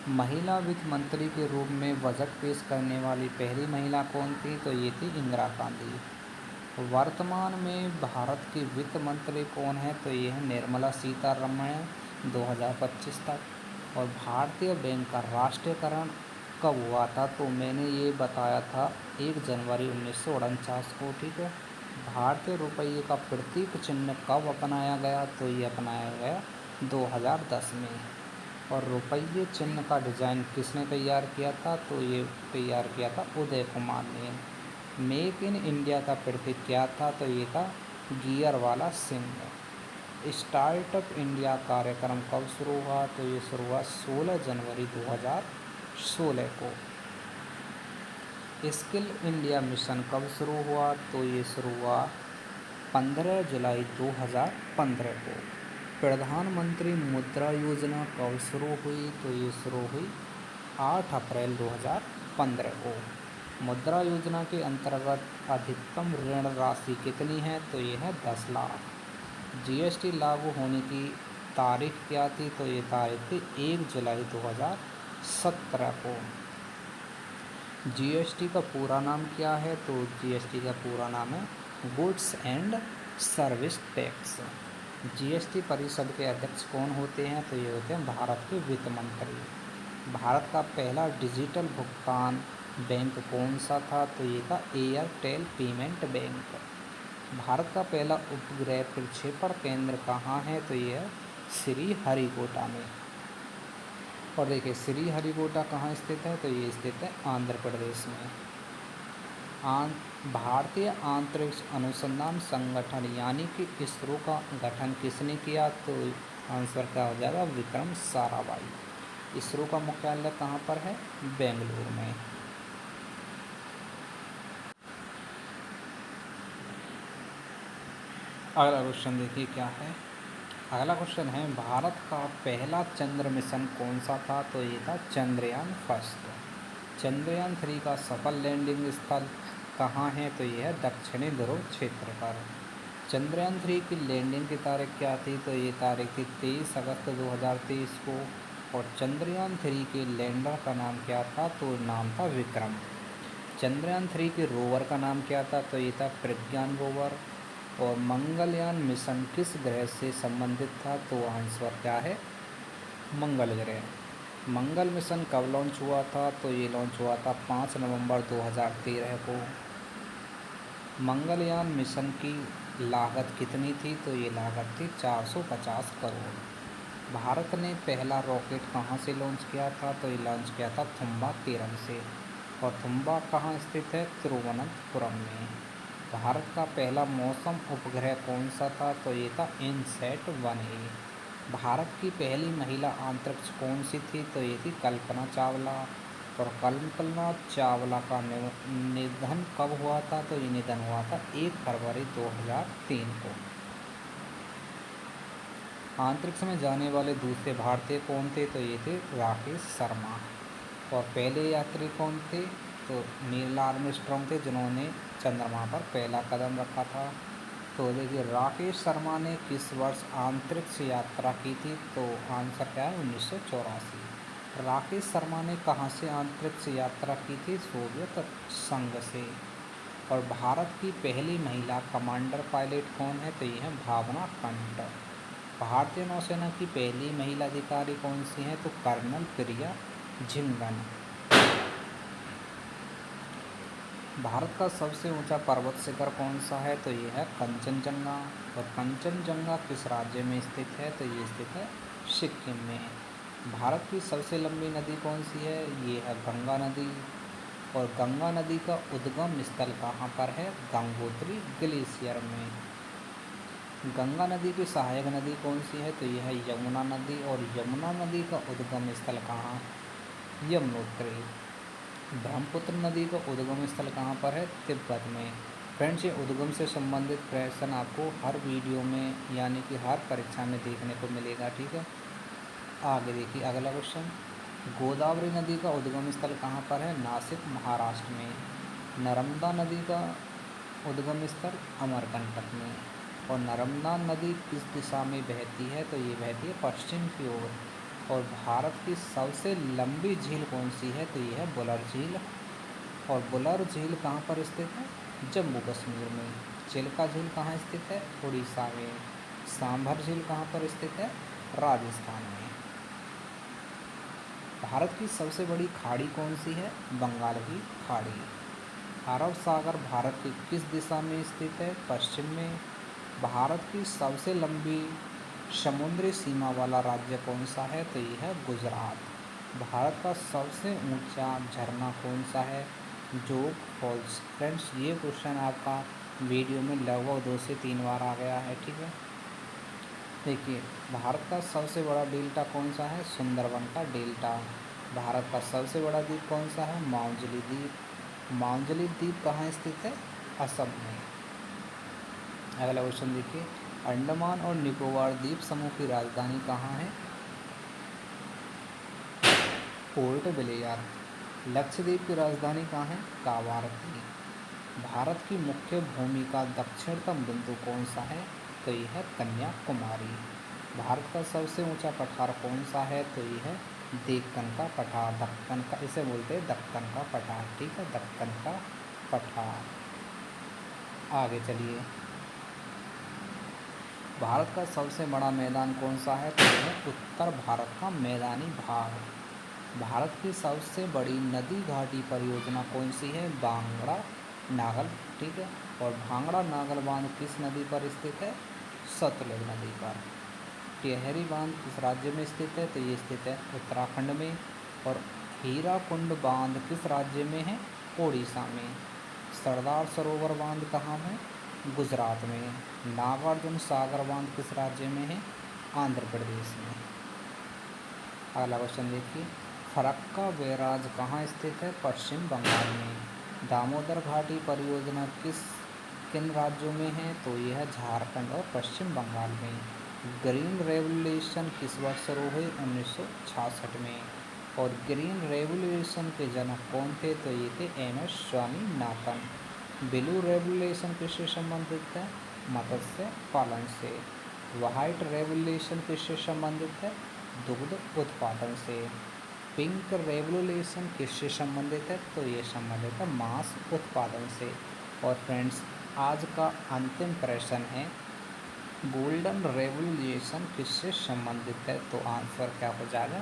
महिला वित्त मंत्री के रूप में बजट पेश करने वाली पहली महिला कौन थी? तो ये थी इंदिरा गांधी। वर्तमान में भारत की वित्त मंत्री कौन है? तो ये है निर्मला सीतारमण 2025 तक। और भारतीय बैंक का राष्ट्रीयकरण कब हुआ था? तो मैंने ये बताया था 1 जनवरी 1949 को। ठीक है, भारतीय रुपये का प्रतीक चिन्ह कब अपनाया गया? तो ये अपनाया गया 2010 में। और रुपये चिन्ह का डिज़ाइन किसने तैयार किया था? तो ये तैयार किया था उदय कुमार ने। मेक इन इंडिया का प्रतीक क्या था? तो ये था गियर वाला सिंह। स्टार्टअप इंडिया कार्यक्रम कब शुरू हुआ? तो ये शुरू हुआ 16 जनवरी 2016 को। स्किल इंडिया मिशन कब शुरू हुआ? तो ये शुरू हुआ 15 जुलाई 2015 को। प्रधानमंत्री मुद्रा योजना कब शुरू हुई? तो ये शुरू हुई 8 अप्रैल 2015 को। मुद्रा योजना के अंतर्गत अधिकतम ऋण राशि कितनी है? तो ये है 10 लाख। GST लागू होने की तारीख क्या थी? तो ये तारीख थी 1 जुलाई 2017 को। GST का पूरा नाम क्या है? तो GST का पूरा नाम है goods and service tax. GST परिषद के अध्यक्ष कौन होते हैं? तो ये होते हैं भारत के वित्त मंत्री। भारत का पहला डिजिटल भुगतान बैंक कौन सा था? तो ये था एयरटेल पेमेंट बैंक। भारत का पहला उपग्रह प्रक्षेपण केंद्र कहाँ है? तो ये है श्रीहरिकोटा में। और देखिए श्रीहरिकोटा कहाँ स्थित है? तो ये स्थित है आंध्र प्रदेश में। भारतीय अंतरिक्ष अनुसंधान संगठन यानी कि ISRO का गठन किसने किया? तो आंसर क्या हो जाएगा? विक्रम साराभाई। इसरो का मुख्यालय कहाँ पर है? बेंगलुरु में। अगला क्वेश्चन देखिए क्या है। अगला क्वेश्चन है भारत का पहला चंद्र मिशन कौन सा था? तो ये था चंद्रयान फर्स्ट। चंद्रयान 3 का सफल लैंडिंग स्थल कहाँ है? तो ये है दक्षिणी ध्रुव क्षेत्र पर। चंद्रयान 3 की लैंडिंग की तारीख क्या थी? तो ये तारीख थी 23 अगस्त 2023 को। और चंद्रयान 3 के लैंडर का नाम क्या था? तो नाम था विक्रम। चंद्रयान 3 के रोवर का नाम क्या था? तो ये था प्रज्ञान रोवर। और मंगलयान मिशन किस ग्रह से संबंधित था? तो आंसर क्या है? मंगल ग्रह। मंगल मिशन कब लॉन्च हुआ था? तो ये लॉन्च हुआ था 5 नवंबर 2013 को। मंगलयान मिशन की लागत कितनी थी? तो ये लागत थी 450 करोड़। भारत ने पहला रॉकेट कहाँ से लॉन्च किया था? तो ये लॉन्च किया था थुम्बा केरल से। और थुम्बा कहाँ स्थित है? तिरुवनंतपुरम में। भारत का पहला मौसम उपग्रह कौन सा था? तो ये था इनसैट 1A। भारत की पहली महिला अंतरिक्ष कौन सी थी? तो ये थी कल्पना चावला। और कल्पना चावला का निधन कब हुआ था? तो ये निधन हुआ था 1 फरवरी 2003 को। अंतरिक्ष में जाने वाले दूसरे भारतीय कौन थे? तो ये थे राकेश शर्मा। और पहले यात्री कौन थे? तो नील आर्मस्ट्रॉन्ग थे, जिन्होंने चंद्रमा पर पहला कदम रखा था। तो देखिए राकेश शर्मा ने किस वर्ष अंतरिक्ष यात्रा की थी? तो आंसर क्या है? 1984। राकेश शर्मा ने कहाँ से अंतरिक्ष यात्रा की थी? सोवियत संघ से। और भारत की पहली महिला कमांडर पायलट कौन है? तो ये है भावना कंठ। भारतीय नौसेना की पहली महिला अधिकारी कौन सी हैं? तो कर्नल प्रिया झिंगन। भारत का सबसे ऊंचा पर्वत शिखर कौन सा है? तो ये है कंचनजंगा। और कंचनजंगा किस राज्य में स्थित है? तो ये स्थित है सिक्किम में। भारत की सबसे लंबी नदी कौन सी है? ये है गंगा नदी। और गंगा नदी का उद्गम स्थल कहाँ पर है? गंगोत्री ग्लेशियर में। गंगा नदी की सहायक नदी कौन सी है? तो यह है यमुना नदी। और यमुना नदी का उद्गम स्थल कहाँ? यमुनोत्री। ब्रह्मपुत्र नदी का उद्गम स्थल कहाँ पर है? तिब्बत में। फ्रेंड्स, ये उद्गम से संबंधित प्रश्न आपको हर वीडियो में यानी कि हर परीक्षा में देखने को मिलेगा, ठीक है। आगे देखिए अगला क्वेश्चन। गोदावरी नदी का उद्गम स्थल कहाँ पर है? नासिक महाराष्ट्र में। नर्मदा नदी का उद्गम स्थल अमरकंटक में। और नर्मदा नदी किस दिशा में बहती है? तो ये बहती है पश्चिम की ओर। और भारत की सबसे लंबी झील कौन सी है? तो ये है बुलर झील। और बुलर झील कहाँ पर स्थित है? जम्मू कश्मीर में। चिल्का झील कहाँ स्थित है? उड़ीसा में। सांभर झील कहाँ पर स्थित है? राजस्थान में। भारत की सबसे बड़ी खाड़ी कौन सी है? बंगाल की खाड़ी। अरब सागर भारत की किस दिशा में स्थित है? पश्चिम में। भारत की सबसे लंबी समुद्री सीमा वाला राज्य कौन सा है? तो ये है गुजरात। भारत का सबसे ऊंचा झरना कौन सा है? जोग फॉल्स। फ्रेंड्स, ये क्वेश्चन आपका वीडियो में लगभग 2 से 3 बार आ गया है, ठीक है। देखिए भारत का सबसे बड़ा डेल्टा कौन सा है? सुंदरबन का डेल्टा। भारत का सबसे बड़ा द्वीप कौन सा है? माउंजली द्वीप। माउंजली द्वीप कहाँ स्थित है? असम में। अगला क्वेश्चन देखिए। अंडमान और निकोबार द्वीप समूह की राजधानी कहाँ है? Port Blair. लक्षद्वीप की राजधानी कहाँ है? कावारत्ती। भारत की मुख्य भूमि का दक्षिणतम बिंदु कौन सा है? तो यह है कन्याकुमारी। भारत का सबसे ऊंचा पठार कौन सा है? तो यह है दक्कन का पठार। दक्कन का इसे बोलते हैं दक्कन का पठार, ठीक है, दक्कन का पठार। आगे चलिए। भारत का सबसे बड़ा मैदान कौन सा है? तो यह है उत्तर भारत का मैदानी भाग। भारत की सबसे बड़ी नदी घाटी परियोजना कौन सी है? भांगड़ा नागल, ठीक है। और भांगड़ा नागल बांध किस नदी पर स्थित है? सतलुज नदी पर। टिहरी बांध किस राज्य में स्थित है? तो ये स्थित है उत्तराखंड में। और हीराकुंड बांध किस राज्य में है? ओडिशा में। सरदार सरोवर बांध कहाँ है? गुजरात में। नागार्जुन सागर बांध किस राज्य में है? आंध्र प्रदेश में। अगला क्वेश्चन देखिए, फरक्का बैराज कहाँ स्थित है? पश्चिम बंगाल में। दामोदर घाटी परियोजना किन राज्यों में है? तो यह है झारखंड और पश्चिम बंगाल में। ग्रीन रेवोल्यूशन किस वर्ष शुरू हुई? 1966 में। और ग्रीन रेवोल्यूशन के जनक कौन थे? तो ये थे MS स्वामीनाथन। ब्लू रेवोल्यूशन किससे संबंधित है? मत्स्य पालन से। व्हाइट रेवोल्यूशन किससे संबंधित है? दुग्ध उत्पादन से। पिंक रेवोल्यूशन किससे संबंधित है? तो ये संबंधित है मांस उत्पादन से। और फ्रेंड्स, आज का अंतिम प्रश्न है, गोल्डन रेवोल्यूशन किससे संबंधित है? तो आंसर क्या हो जाएगा?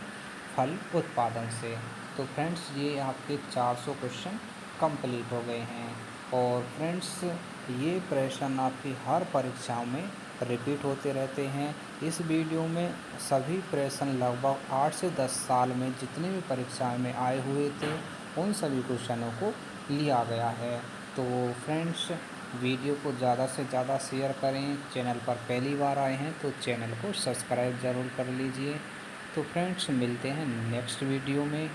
फल उत्पादन से। तो फ्रेंड्स, ये आपके 400 क्वेश्चन कंप्लीट हो गए हैं। और फ्रेंड्स, ये प्रश्न आपकी हर परीक्षाओं में रिपीट होते रहते हैं। इस वीडियो में सभी प्रश्न लगभग 8 से 10 साल में जितनी भी परीक्षाओं में आए हुए थे, उन सभी क्वेश्चनों को लिया गया है। तो फ्रेंड्स, वीडियो को ज़्यादा से ज़्यादा शेयर करें। चैनल पर पहली बार आए हैं तो चैनल को सब्सक्राइब ज़रूर कर लीजिए। तो फ्रेंड्स, मिलते हैं नेक्स्ट वीडियो में।